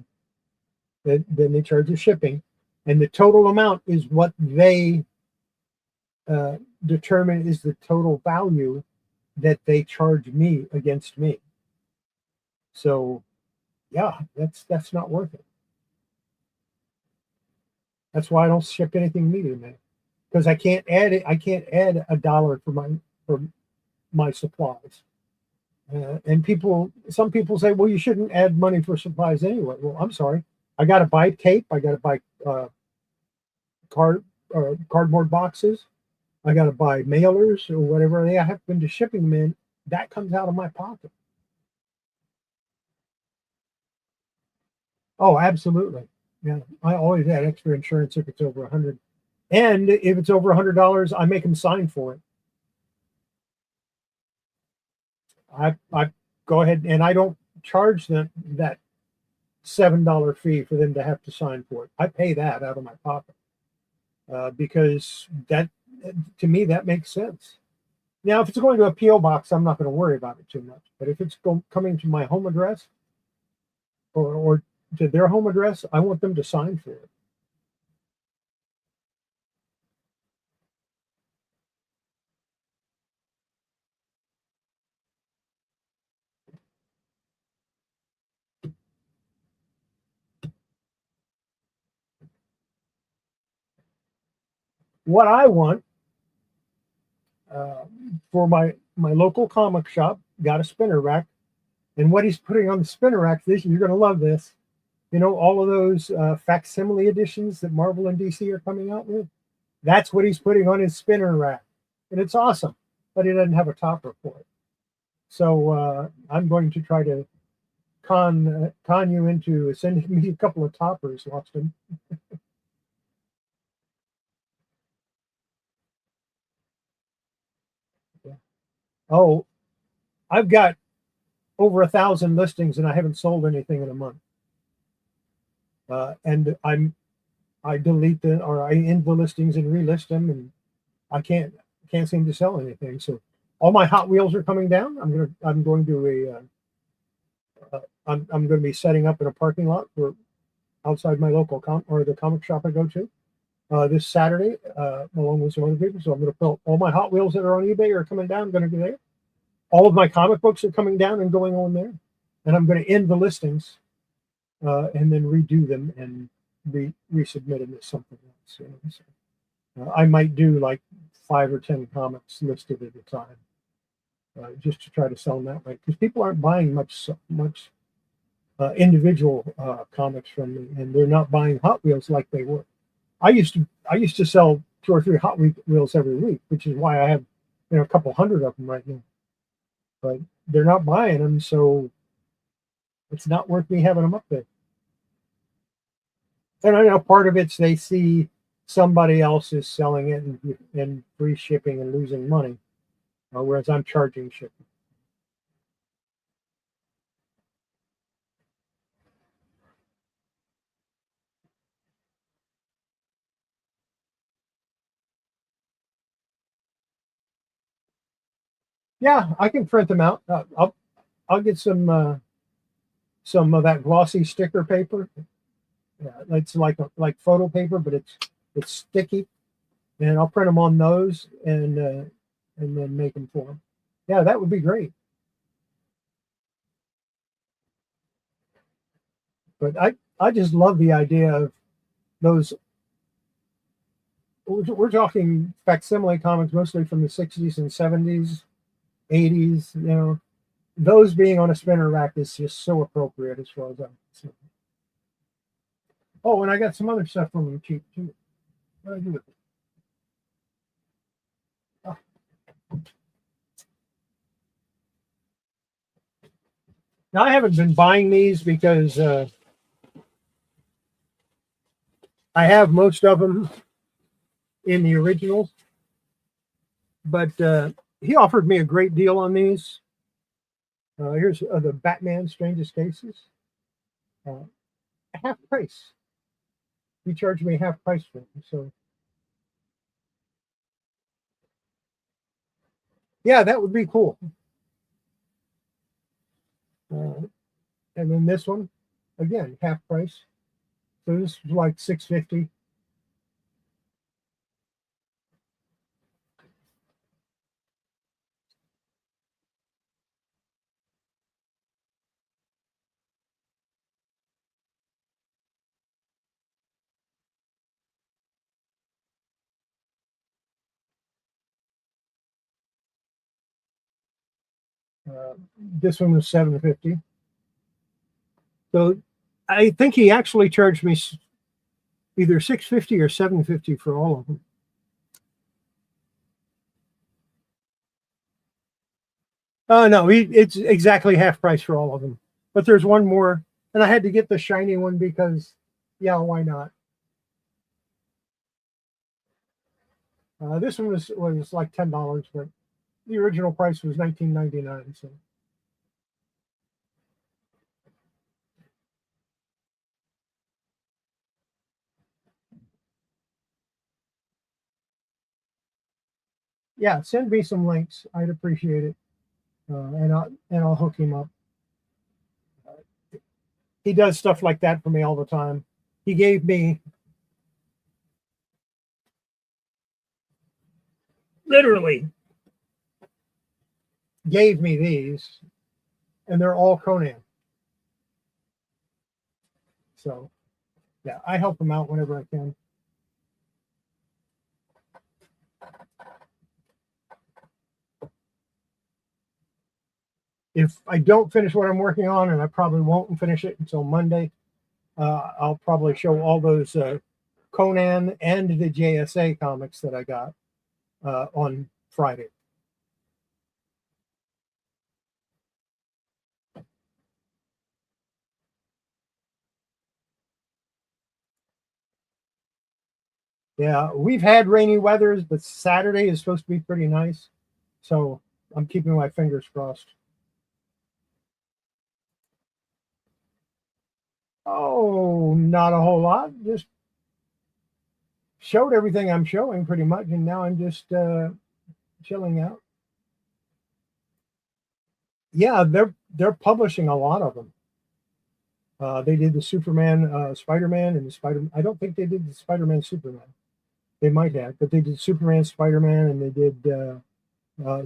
then they charge the shipping, and the total amount is what they determine is the total value that they charge me against me. So, yeah, that's not worth it. That's why I don't ship anything media mail, because I can't add it. I can't add $1 for my supplies. And some people say, well, you shouldn't add money for supplies anyway. Well, I'm sorry. I got to buy tape. I got to buy cardboard boxes. I got to buy mailers or whatever they happen to shipping them in. That comes out of my pocket. Oh, absolutely. Yeah, I always add extra insurance if it's over 100, and if it's over $100, I make them sign for it. I go ahead and I don't charge them that $7 fee for them to have to sign for it. I pay that out of my pocket because that, to me, that makes sense. Now, if it's going to a PO box, I'm not going to worry about it too much. But if it's coming to my home address or to their home address, I want them to sign for it. What I want for my local comic shop, got a spinner rack, and what he's putting on the spinner rack, you're going to love this. You know, all of those facsimile editions that Marvel and DC are coming out with? That's what he's putting on his spinner rack. And it's awesome, but he doesn't have a topper for it. So I'm going to try to con you into sending me a couple of toppers, Austin. Yeah. Oh, I've got over 1,000 listings and I haven't sold anything in a month. And I delete them or I end the listings and relist them, and I can't seem to sell anything. So all my Hot Wheels are coming down. I'm going to be setting up in a parking lot for outside my local the comic shop I go to this Saturday, along with some other people. So I'm going to put all my Hot Wheels that are on eBay are coming down. I'm going to be there. All of my comic books are coming down and going on there, and I'm going to end the listings and then redo them and resubmit them as something else. You know? So, I might do like 5 or 10 comics listed at a time, just to try to sell them that way, because people aren't buying much individual comics from me, and they're not buying Hot Wheels like they were. I used to sell 2 or 3 Hot Wheels every week, which is why I have a couple hundred of them right now. But they're not buying them, so it's not worth me having them up there. And I know part of it's they see somebody else is selling it and free shipping and losing money, whereas I'm charging shipping. Yeah, I can print them out. I'll get some of that glossy sticker paper. Yeah, it's like photo paper, but it's sticky, and I'll print them on those and then make them for them. Yeah, that would be great. But I just love the idea of those. We're talking facsimile comics mostly from the 60s and 70s, 80s. Those being on a spinner rack is just so appropriate as far as I'm concerned. Oh, and I got some other stuff from them cheap too. What do I do with it? Oh. Now I haven't been buying these because I have most of them in the originals, but he offered me a great deal on these. Here's the Batman Strangest Cases. Half price. He charged me half price for them. So, yeah, that would be cool. And then this one, again, half price. So this was like $6.50. This one was $7.50. So I think he actually charged me either $6.50 or $7.50 for all of them. No, it's exactly half price for all of them. But there's one more, and I had to get the shiny one because, yeah, why not? This one was like $10, but the original price was $19.99. So. Yeah, send me some links. I'd appreciate it, and I'll hook him up. He does stuff like that for me all the time. He gave me literally gave me these, and they're all Conan. So, yeah, I help him out whenever I can. If I don't finish what I'm working on, and I probably won't finish it until Monday, I'll probably show all those Conan and the JSA comics that I got on Friday. Yeah, we've had rainy weathers, but Saturday is supposed to be pretty nice. So I'm keeping my fingers crossed. Oh, not a whole lot. Just showed everything I'm showing pretty much, and now I'm just chilling out. Yeah, they're publishing a lot of them. They did the Superman, Spider-Man, and the Spider. I don't think they did the Spider-Man, Superman. They might have, but they did Superman, Spider-Man, and they did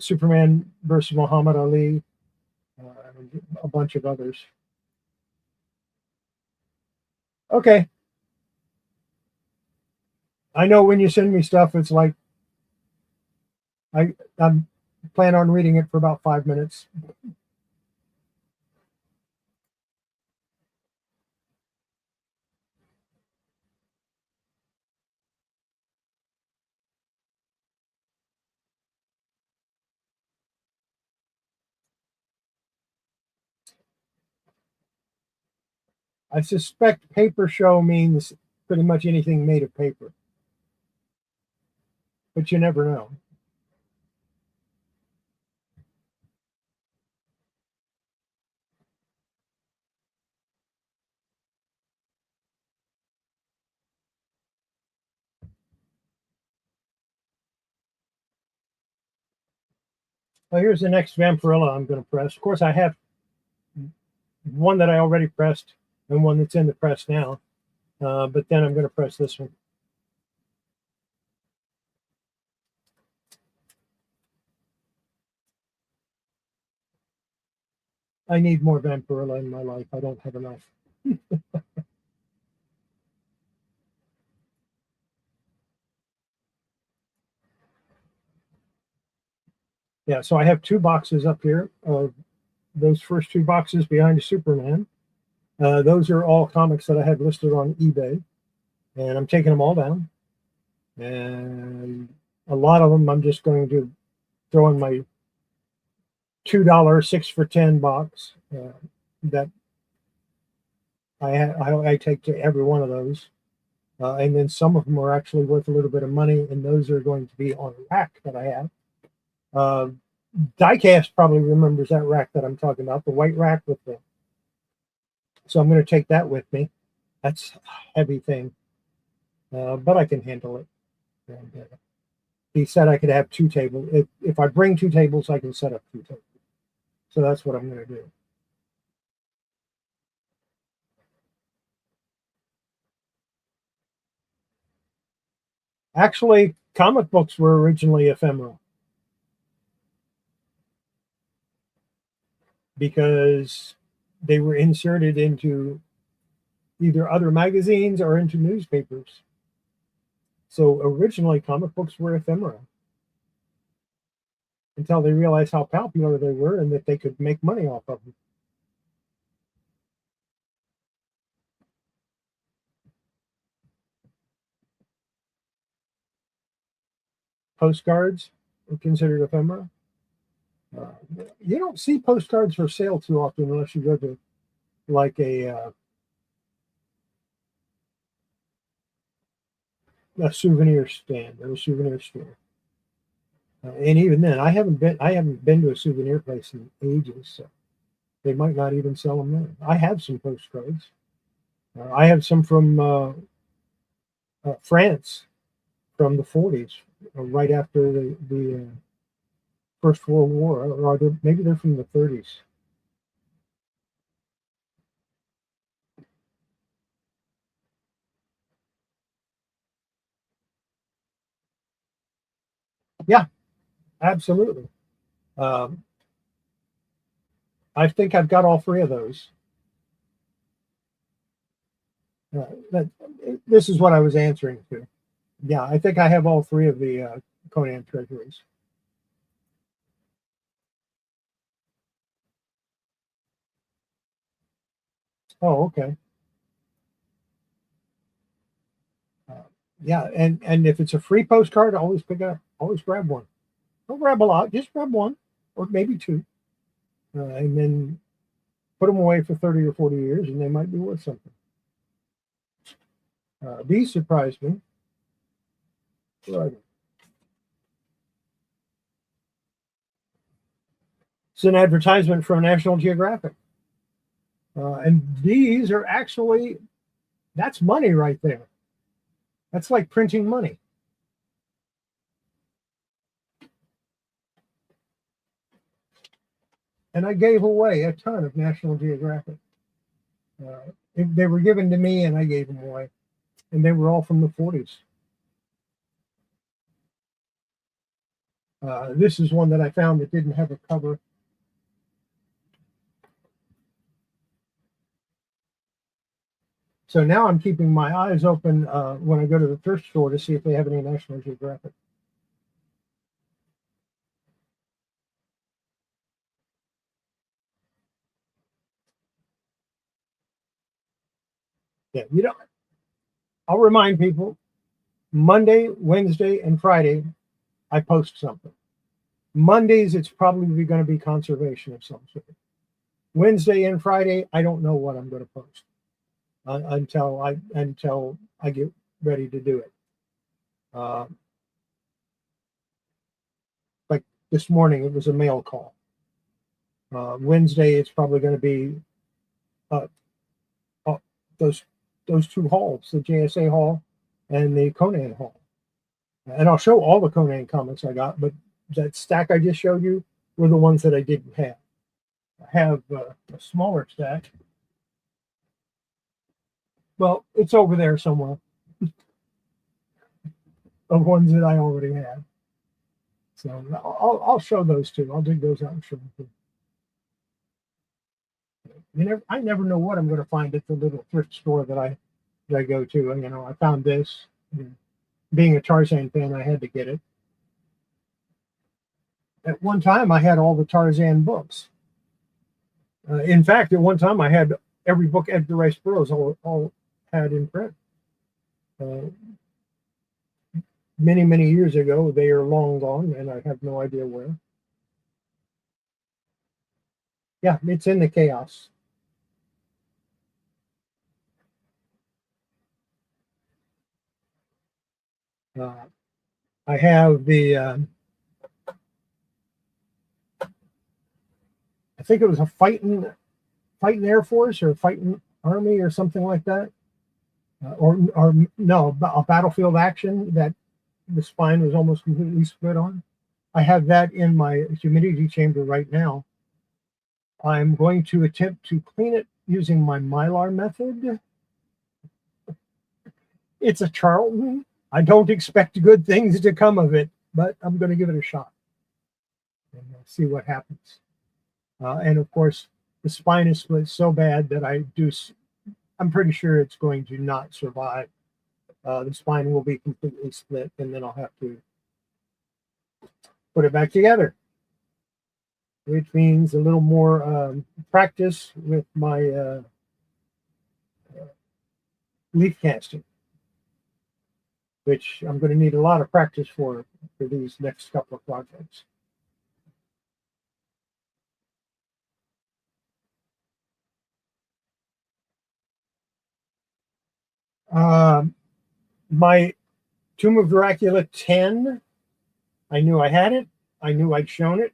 Superman versus Muhammad Ali, and a bunch of others. Okay. I know when you send me stuff, it's like I'm plan on reading it for about 5 minutes. I suspect paper show means pretty much anything made of paper, but you never know. Well, here's the next Vampirilla I'm going to press. Of course, I have one that I already pressed and one that's in the press now, but then I'm going to press this one. I need more Vampirilla in my life. I don't have enough. Yeah, so I have 2 boxes up here of those first 2 boxes behind the Superman. Those are all comics that I have listed on eBay, and I'm taking them all down. And a lot of them I'm just going to throw in my $2 6 for 10 box that I take to every one of those. And then some of them are actually worth a little bit of money, and those are going to be on a rack that I have. Diecast probably remembers that rack that I'm talking about, the white rack with the. So I'm going to take that with me. That's a heavy thing, but I can handle it. And, he said I could have 2 tables. If I bring 2 tables, I can set up 2 tables. So that's what I'm going to do. Actually, comic books were originally ephemeral because they were inserted into either other magazines or into newspapers. So originally, comic books were ephemeral until they realized how popular they were and that they could make money off of them. Postcards are considered ephemera. Uh, you don't see postcards for sale too often unless you go to like a souvenir stand or a souvenir store. And even then, I haven't been to a souvenir place in ages, so they might not even sell them there. I have some postcards. I have some from France from the 40s, right after the First World War, or maybe they're from the 30s. Yeah, absolutely. Um, I think I've got all 3 of those. That, this is what I was answering to. Yeah, I think I have all 3 of the Conan treasuries. Oh, okay. Uh, yeah, and if it's a free postcard, always pick up, always grab one. Don't grab a lot, just grab one or maybe 2, and then put them away for 30 or 40 years, and they might be worth something. These surprised me. Right. It's an advertisement from National Geographic. And these are actually, that's money right there. That's like printing money. And I gave away a ton of National Geographic. They were given to me and I gave them away. And they were all from the 40s. This is one that I found that didn't have a cover. So now I'm keeping my eyes open when I go to the thrift store to see if they have any National Geographic. Yeah, you know, I'll remind people Monday, Wednesday, and Friday, I post something. Mondays, it's probably going to be conservation of some sort. Wednesday and Friday, I don't know what I'm going to post until I get ready to do it. Uh, like this morning, it was a mail call. Wednesday, it's probably going to be uh, uh, those 2 halls, the JSA hall and the Conan hall. And I'll show all the Conan comics I got, but that stack I just showed you were the ones that I didn't have. I have a smaller stack. Well, it's over there somewhere of ones that I already have. So I'll show those 2. I'll dig those out and show them to you. I never know what I'm going to find at the little thrift store that I go to. And, I found this. Being a Tarzan fan, I had to get it. At one time, I had all the Tarzan books. In fact, at one time, I had every book Edgar Rice Burroughs all had in print. Uh, many, many years ago, they are long gone, and I have no idea where. Yeah, it's in the chaos. I have the, I think it was a fighting Air Force or fighting Army or something like that. Or no, a battlefield action that the spine was almost completely split on. I have that in my humidity chamber right now. I'm going to attempt to clean it using my Mylar method. It's a Charlton. I don't expect good things to come of it, but I'm going to give it a shot and see what happens. And of course, the spine is split so bad that I'm pretty sure it's going to not survive. The spine will be completely split, and then I'll have to put it back together, which means a little more practice with my leaf casting, which I'm going to need a lot of practice for these next couple of projects. My Tomb of Dracula 10, I knew I had it. I knew I'd shown it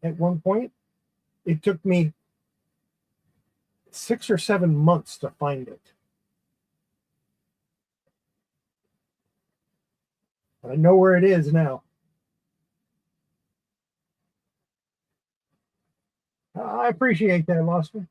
at one point. It took me 6 or 7 months to find it. But I know where it is now. I appreciate that, Loston.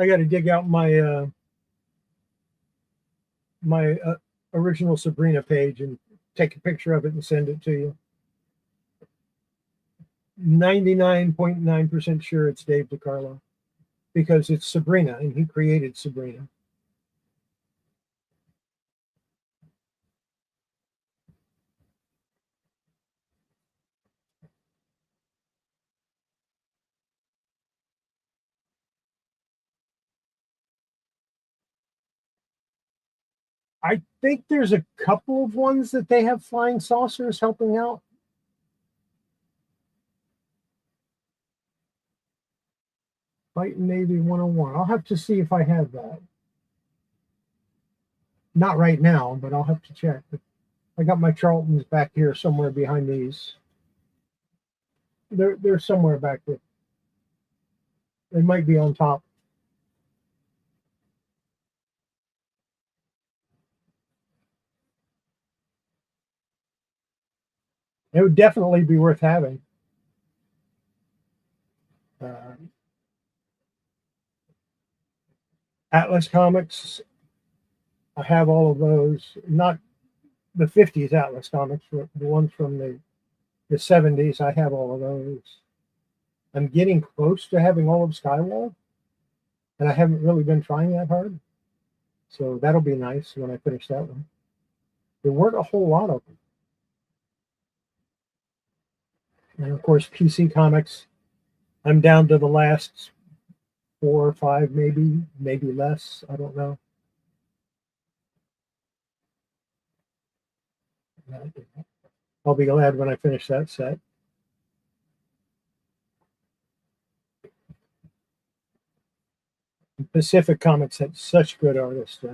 I got to dig out my original Sabrina page and take a picture of it and send it to you. 99.9% sure it's Dave DiCarlo because it's Sabrina and he created Sabrina. I think there's a couple of ones that they have flying saucers helping out. Fight Navy 101. I'll have to see if I have that. Not right now, but I'll have to check. I got my Charltons back here somewhere behind these. They're somewhere back there. They might be on top. It would definitely be worth having. Atlas Comics, I have all of those. Not the 50s Atlas Comics, but the ones from the 70s. I have all of those. I'm getting close to having all of Skywall, and I haven't really been trying that hard. So that'll be nice when I finish that one. There weren't a whole lot of them. And of course, PC Comics, I'm down to the last 4 or 5, maybe less. I don't know. I'll be glad when I finish that set. Pacific Comics had such good artists.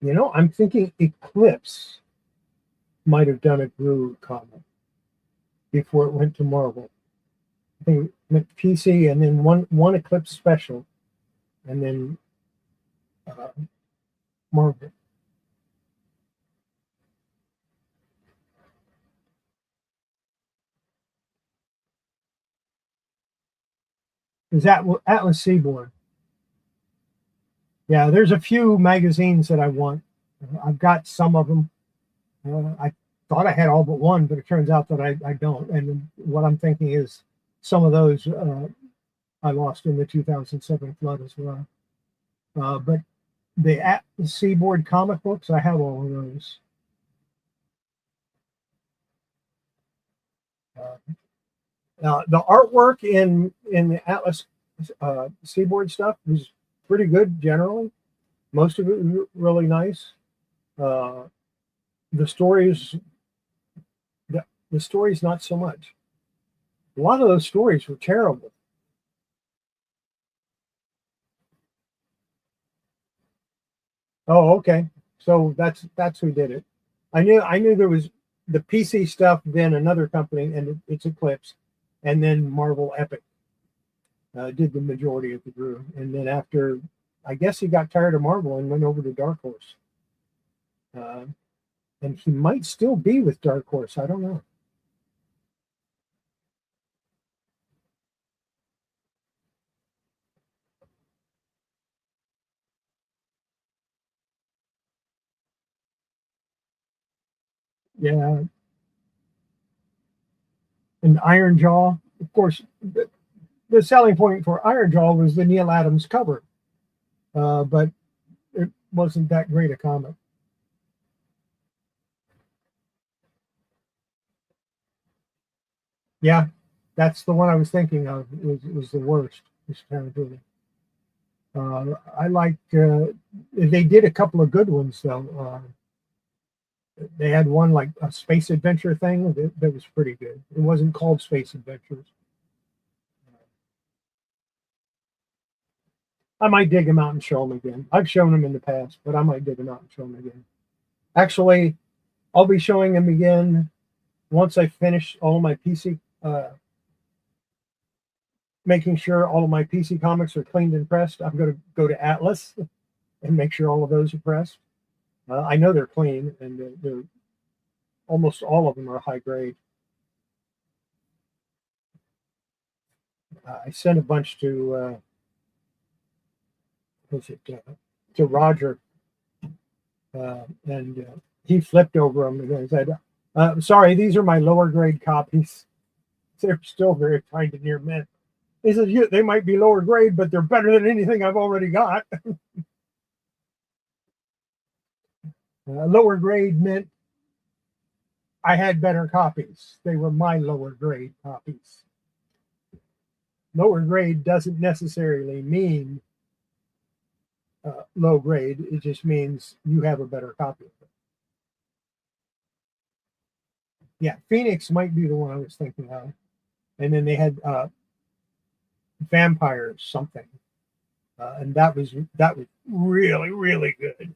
You know, I'm thinking Eclipse might have done a Gru comic before it went to Marvel. I think it went PC and then one Eclipse special, and then Marvel. Is that Atlas Seaboard? Yeah, there's a few magazines that I want. I've got some of them. I thought I had all but one, but it turns out that I don't. And what I'm thinking is some of those I lost in the 2007 flood as well. But the Atlas Seaboard comic books, I have all of those. The artwork in the Atlas Seaboard stuff was pretty good generally. Most of it was really nice. Uh, the stories, the stories, not so much. A lot of those stories were terrible. Oh, okay. So that's who did it. I knew there was the PC stuff, then another company, and it's Eclipse, and then Marvel Epic did the majority of the brew. And then after, I guess he got tired of Marvel and went over to Dark Horse. Uh, and he might still be with Dark Horse. I don't know. Yeah, and Iron Jaw, of course. The selling point for Iron Jaw was the Neil Adams cover, but it wasn't that great a comic. Yeah, that's the one I was thinking of. It was the worst. This Tarantino. I like. They did a couple of good ones though. They had one like a space adventure thing that was pretty good. It wasn't called Space Adventures. I might dig them out and show them again. I've shown them in the past, but I might dig them out and show them again. Actually, I'll be showing them again once I finish all of my PC, making sure all of my PC comics are cleaned and pressed. I'm going to go to Atlas and make sure all of those are pressed. I know they're clean, and they're almost all of them are high grade. I sent a bunch was it to Roger, and he flipped over them and said, "Sorry, these are my lower grade copies. They're still very kind of near mint." He said, "Yeah, they might be lower grade, but they're better than anything I've already got." Lower grade meant I had better copies. They were my lower grade copies. Lower grade doesn't necessarily mean low grade. It just means you have a better copy of it. Yeah, Phoenix might be the one I was thinking of. And then they had Vampires something, and that was really really good.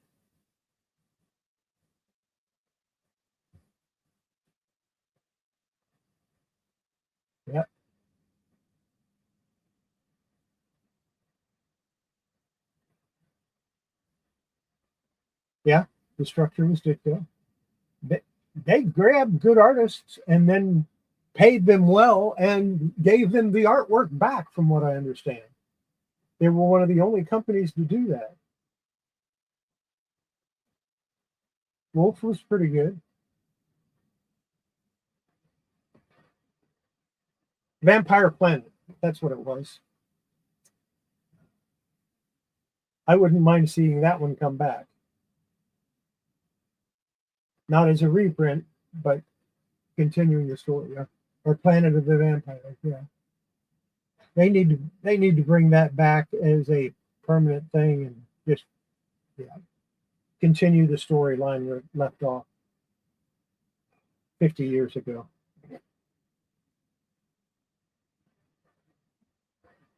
Yeah, yeah. The structure was dictated. They, they grabbed good artists and then paid them well and gave them the artwork back, from what I understand. They were one of the only companies to do that. Wolf was pretty good. Vampire Planet, that's what it was. I wouldn't mind seeing that one come back. Not as a reprint, but continuing the story. Or Planet of the Vampires, yeah. They need to bring that back as a permanent thing and just, yeah, continue the storyline where it left off 50 years ago.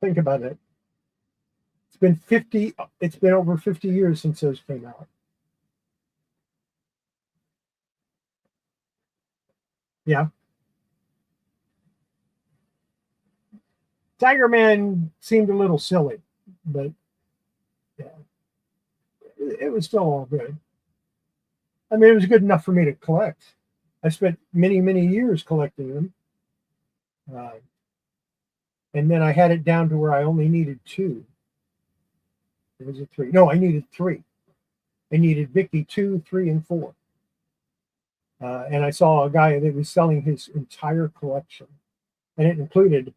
Think about it. It's been over 50 years since those came out. Yeah. Tiger Man seemed a little silly, but yeah, it was still all good. I mean, it was good enough for me to collect. I spent many, many years collecting them. Uh, and then I had it down to where I only needed two. It was a three. No, I needed three. I needed Vicky 2, 3, and 4. And I saw a guy that was selling his entire collection, and it included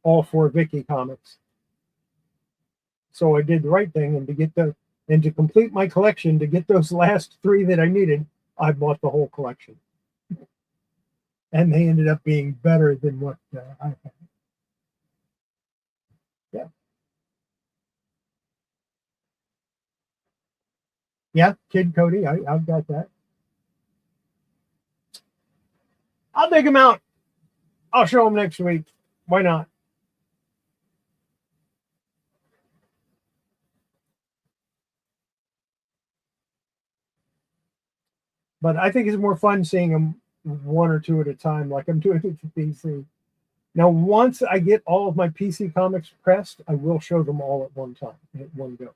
all 4 Vicky comics. So I did the right thing, and to complete my collection, to get those last 3 that I needed, I bought the whole collection. and they ended up being better than what I had. Yeah, yeah, Kid Cody, I've got that. I'll dig them out. I'll show them next week. Why not? But I think it's more fun seeing them one or two at a time, like I'm doing with the PC. Now, once I get all of my PC comics pressed, I will show them all at one time, at one go.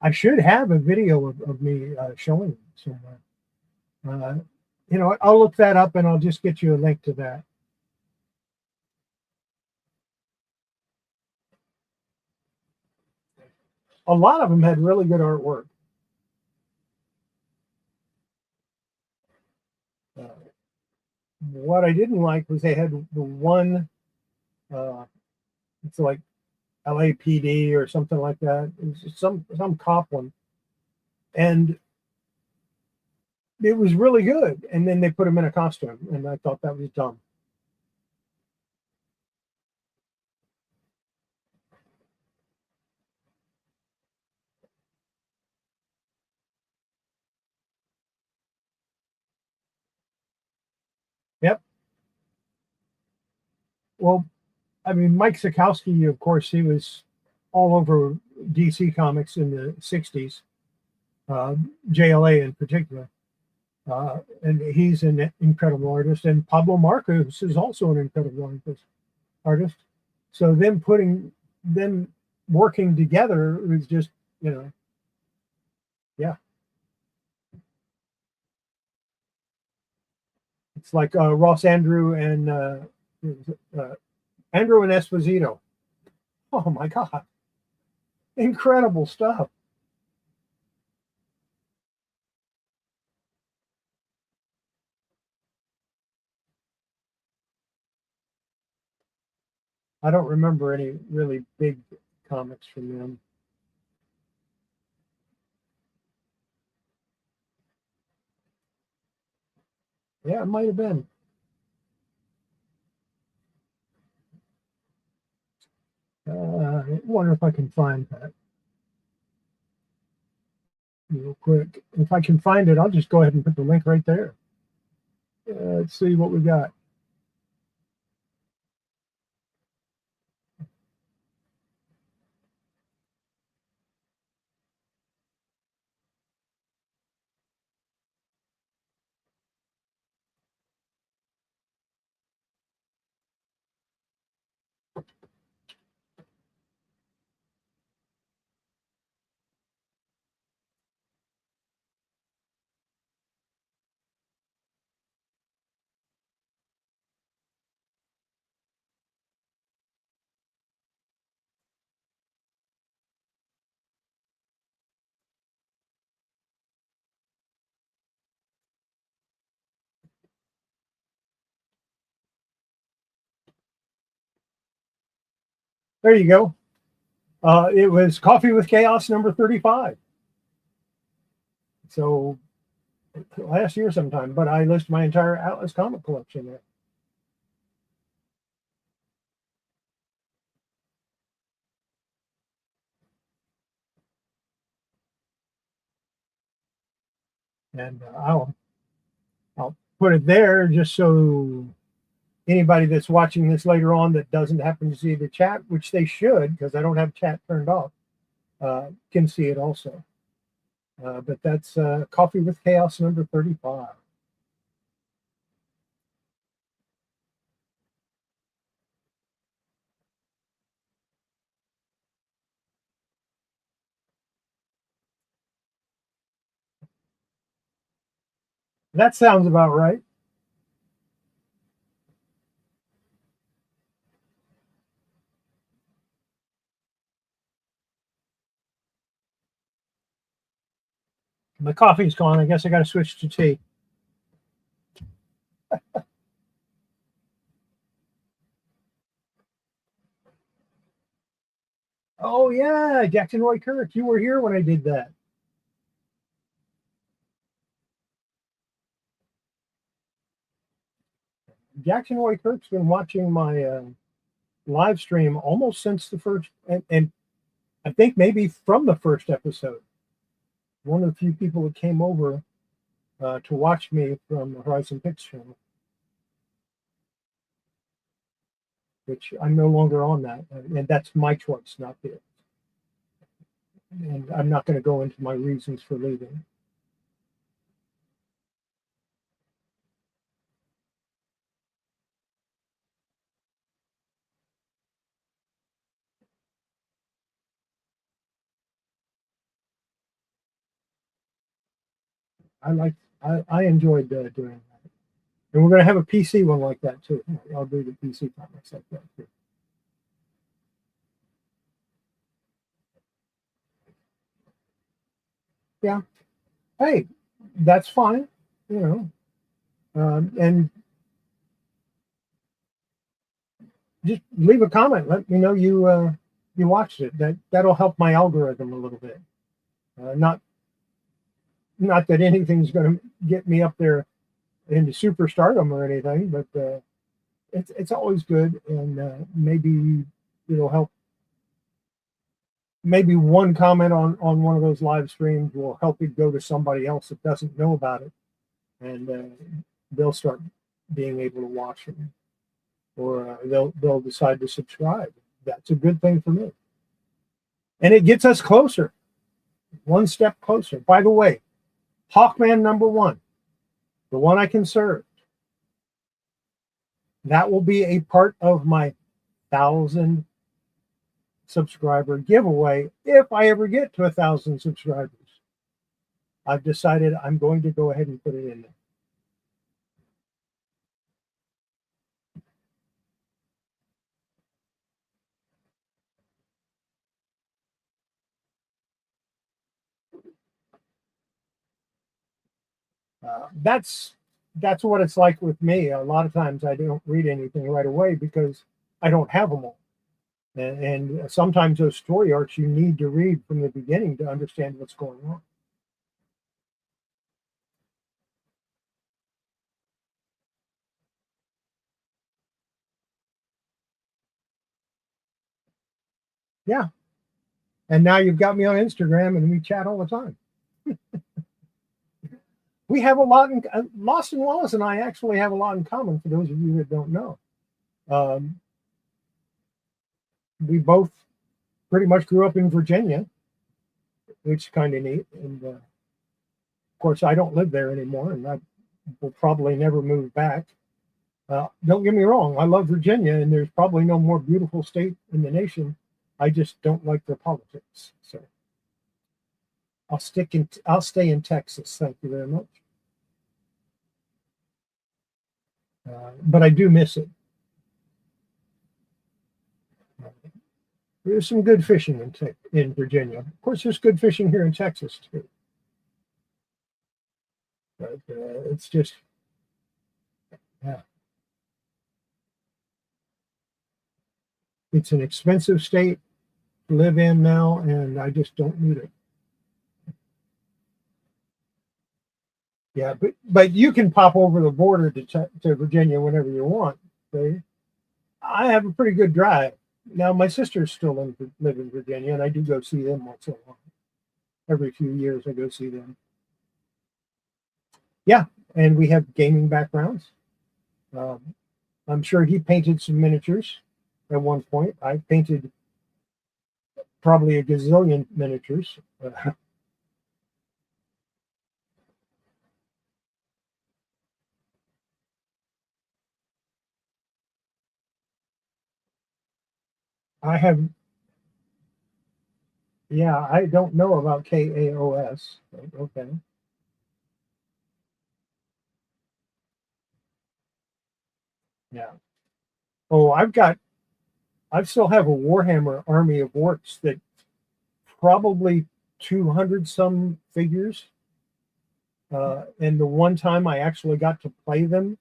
I should have a video of me showing them somewhere. I'll look that up and I'll just get you a link to that. A lot of them had really good artwork. Uh, what I didn't like was they had the one, it's like LAPD or something like that. It's some cop one, and it was really good. And then they put him in a costume, and I thought that was dumb. Yep. Well, I mean, Mike Sikowski, of course, he was all over DC Comics in the '60s, JLA in particular. And he's an incredible artist. And Pablo Marcos is also an incredible artist. So them working together was just, yeah. It's like Ross Andrew and Andrew and Esposito. Oh my God. Incredible stuff. I don't remember any really big comics from them. Yeah, it might have been. I wonder if I can find that real quick. If I can find it, I'll just go ahead and put the link right there. Let's see what we got. There you go. It was Coffee with Chaos number 35. So last year sometime, but I list my entire Atlas comic collection there. And I'll put it there just so anybody that's watching this later on that doesn't happen to see the chat, which they should because I don't have chat turned off, can see it also. But that's Coffee with Chaos number 35. That sounds about right. The coffee's gone. I guess I got to switch to tea. Oh yeah, Jackson Roy Kirk, you were here when I did that. Jackson Roy Kirk's been watching my live stream almost since the first, and I think maybe from the first episode. One of the few people that came over to watch me from the Horizon Picks channel, which I'm no longer on that, and that's my choice, not theirs. And I'm not going to go into my reasons for leaving. I enjoyed doing that, and we're going to have a PC one like that too. I'll do the PC comics like that too. Yeah, hey, that's fine, you know. And just leave a comment. Let me know you watched it. That'll help my algorithm a little bit. Not that anything's going to get me up there into superstardom or anything, but it's always good, and maybe it'll help. Maybe one comment on one of those live streams will help it go to somebody else that doesn't know about it, and they'll start being able to watch it, or they'll decide to subscribe. That's a good thing for me, and it gets us closer, one step closer. By the way, Hawkman #1, the one I conserved, that will be a part of my 1,000 subscriber giveaway if I ever get to 1,000 subscribers. I've decided I'm going to go ahead and put it in there. That's what it's like with me. A lot of times I don't read anything right away because I don't have them all. And sometimes those story arcs you need to read from the beginning to understand what's going on. Yeah. And now you've got me on Instagram and we chat all the time. We have a lot in Lost and Wallace and I actually have a lot in common, for those of you that don't know. We both pretty much grew up in Virginia, which is kind of neat. And of course, I don't live there anymore, and I will probably never move back. Don't get me wrong, I love Virginia, and there's probably no more beautiful state in the nation. I just don't like their politics. So I'll stay in Texas. Thank you very much. But I do miss it. There's some good fishing in Virginia. Of course, there's good fishing here in Texas too. But it's just, yeah. It's an expensive state to live in now, and I just don't need it. Yeah, but you can pop over the border to Virginia whenever you want. Okay? I have a pretty good drive. Now, my sisters still live in Virginia, and I do go see them once in a while. Every few years, I go see them. Yeah, and we have gaming backgrounds. I'm sure he painted some miniatures at one point. I painted probably a gazillion miniatures. I have, yeah, I don't know about KAOS. Okay. Yeah. Oh, I still have a Warhammer army of orcs that probably 200 some figures. And the one time I actually got to play them,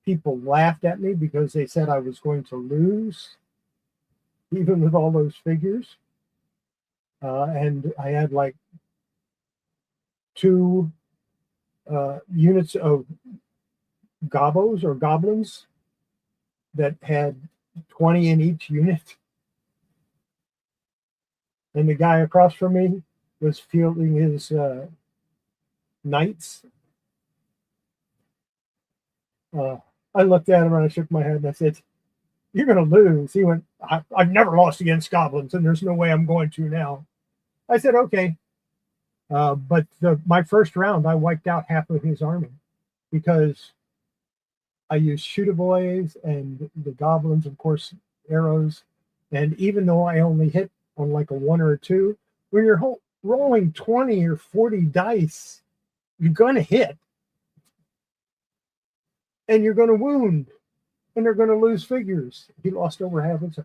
people laughed at me because they said I was going to lose, even with all those figures. And I had like 2 units of gobos or goblins that had 20 in each unit. And the guy across from me was fielding his knights. I looked at him and I shook my head and I said, "You're going to lose." He went, "I've never lost against goblins, and there's no way I'm going to now." I said, "Okay." But my first round, I wiped out half of his army because I used shootable and the goblins, of course, arrows. And even though I only hit on like a 1 or a 2, when you're rolling 20 or 40 dice, you're going to hit and you're going to wound and they're going to lose figures. He lost over half his.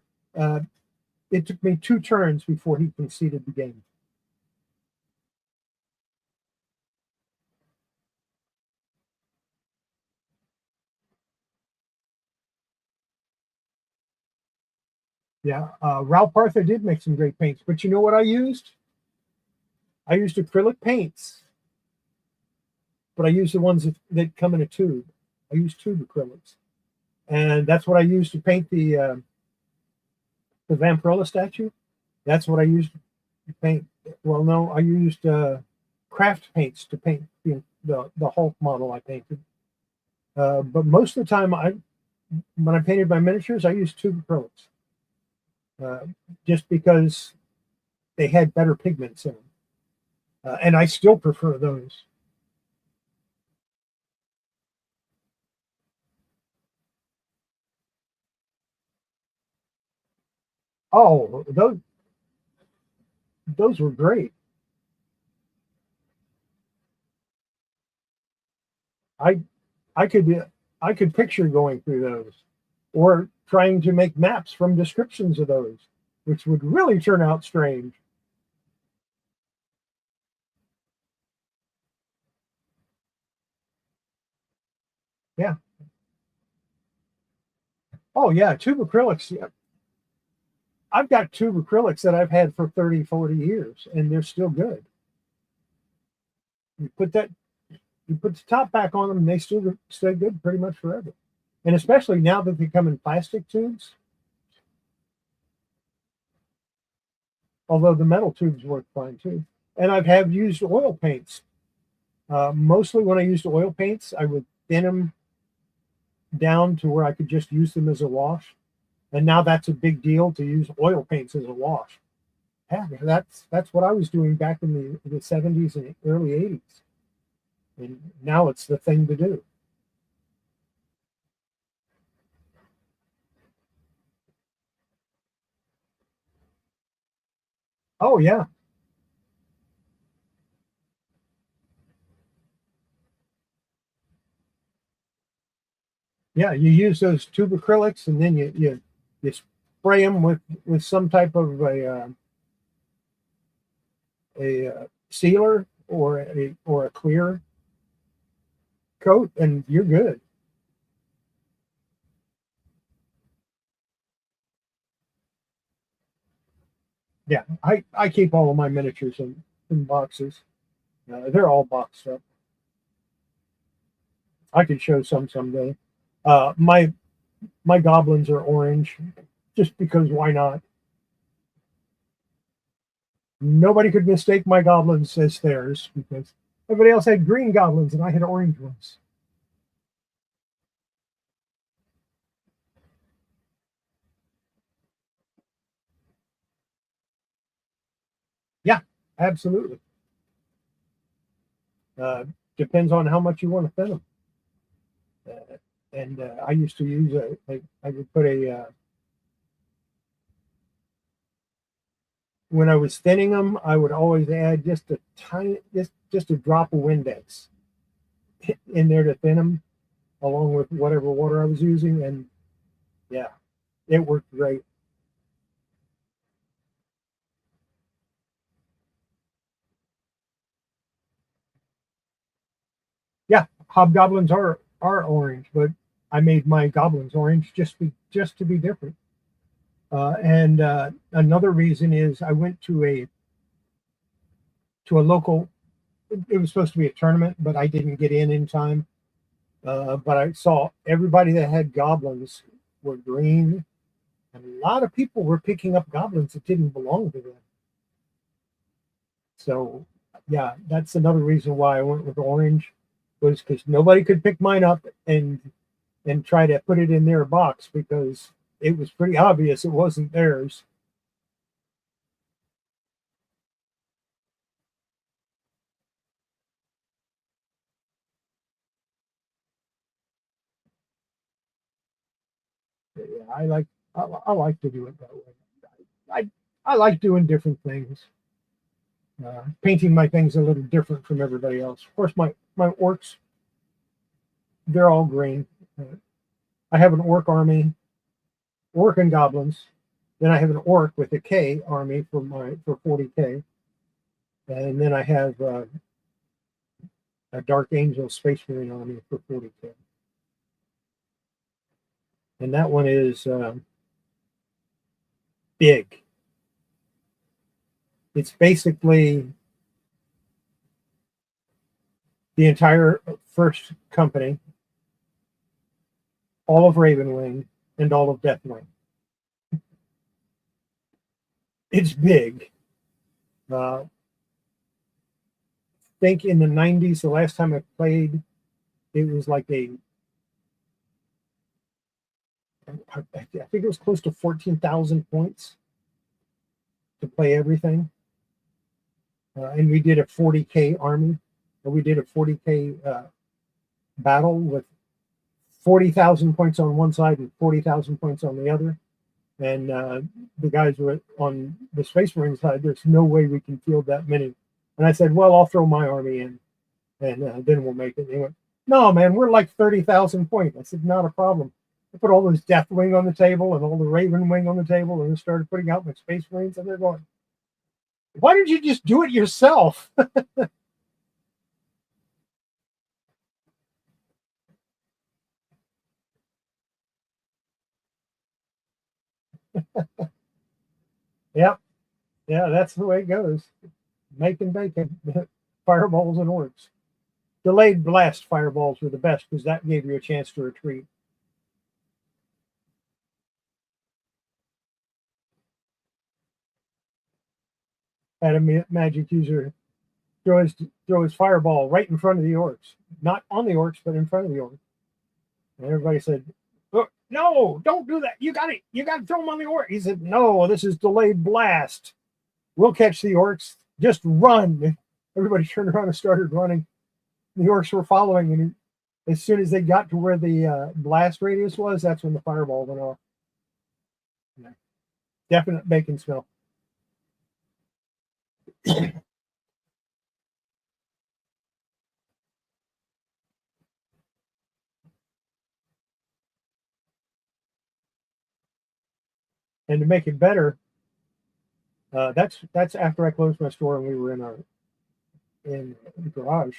It took me 2 turns before he conceded the game. Yeah, Ralph Partha did make some great paints, but you know what I used? I used acrylic paints, but I used the ones that come in a tube. I used tube acrylics, and that's what I used to paint the Vampirella statue. That's what I used to paint. Well, no, I used craft paints to paint the Hulk model I painted. But most of the time, when I painted my miniatures, I used tube acrylics. Just because they had better pigments in them. And I still prefer those. Oh, those were great. I I could I could picture going through those, or trying to make maps from descriptions of those, which would really turn out strange. Yeah. Oh yeah, tube acrylics. Yeah. I've got tube acrylics that I've had for 30, 40 years, and they're still good. You put that, you put the top back on them, and they still stay good pretty much forever. And especially now that they come in plastic tubes, although the metal tubes work fine too. And I've have used oil paints. Mostly when I used oil paints, I would thin them down to where I could just use them as a wash. And now that's a big deal to use oil paints as a wash. Yeah, that's what I was doing back in the 70s and early 80s. And now it's the thing to do. Oh yeah. Yeah, you use those tube acrylics and then you spray them with some type of a sealer or a clear coat, and you're good. Yeah, I keep all of my miniatures in boxes. They're all boxed up. I could show some someday. My goblins are orange, just because why not? Nobody could mistake my goblins as theirs because everybody else had green goblins and I had orange ones. Yeah, absolutely. Uh, Depends on how much you want to thin them. And I used to use I would put when I was thinning them, I would always add just a tiny, just a drop of Windex in there to thin them, along with whatever water I was using, and yeah, it worked great. Yeah, hobgoblins are orange, but I made my goblins orange just to be different. And another reason is I went to a local. It was supposed to be a tournament, but I didn't get in time. But I saw everybody that had goblins were green. And a lot of people were picking up goblins that didn't belong to them. So, yeah, that's another reason why I went with orange, was because nobody could pick mine up and try to put it in their box, because it was pretty obvious it wasn't theirs. But yeah, I like to do it that way. I I like doing different things. Painting my things a little different from everybody else. Of course, my orcs, they're all green. I have an orc army, orc and goblins. Then I have an orc with a K army for 40K, and then I have a Dark Angel Space Marine army for 40K. And that one is big. It's basically the entire first company, all of Ravenwing, and all of Deathwing. It's big. I think in the 90s, the last time I played, it was like I think it was close to 14,000 points to play everything. And we did a 40K army. We did a 40K battle with 40,000 points on one side and 40,000 points on the other. And the guys were on the Space Marine side. There's no way we can field that many. And I said, well, I'll throw my army in, and then we'll make it. And they went, no, man, we're like 30,000 points. I said, not a problem. I put all those Deathwing on the table and all the Ravenwing on the table, and then started putting out my Space Marines, and they're going, why did you just do it yourself? Yep. Yeah, that's the way it goes. Making bacon, fireballs and orcs. Delayed blast fireballs were the best because that gave you a chance to retreat. Had a magic user throw his fireball right in front of the orcs, not on the orcs, but in front of the orcs. And everybody said, oh, "No, don't do that! You got to throw them on the orc." He said, "No, this is delayed blast. We'll catch the orcs. Just run!" Everybody turned around and started running. The orcs were following, and as soon as they got to where the blast radius was, that's when the fireball went off. Yeah. Definite bacon smell. And to make it better, that's after I closed my store and we were in the garage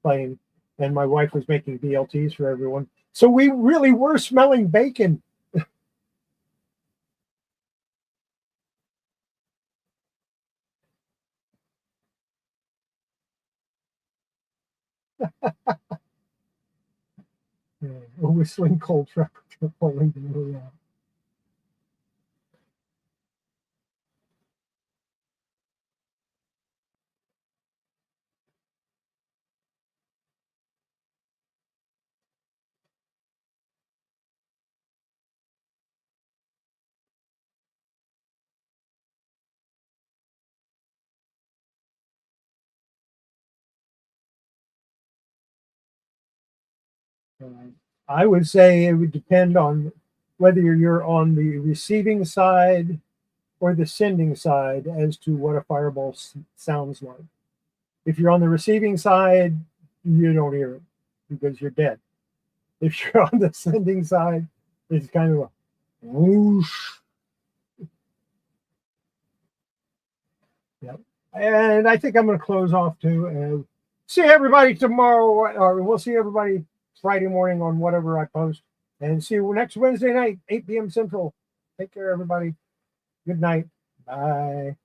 playing, and my wife was making BLTs for everyone. So we really were smelling bacon. A whistling coal truck pulling the I would say it would depend on whether you're on the receiving side or the sending side as to what a fireball sounds like. If you're on the receiving side, you don't hear it because you're dead. If you're on the sending side, it's kind of a whoosh. Yep. And I think I'm going to close off too. And see everybody tomorrow, or we'll see everybody Friday morning on whatever I post. And see you next Wednesday night, 8 p.m. Central. Take care, everybody. Good night. Bye.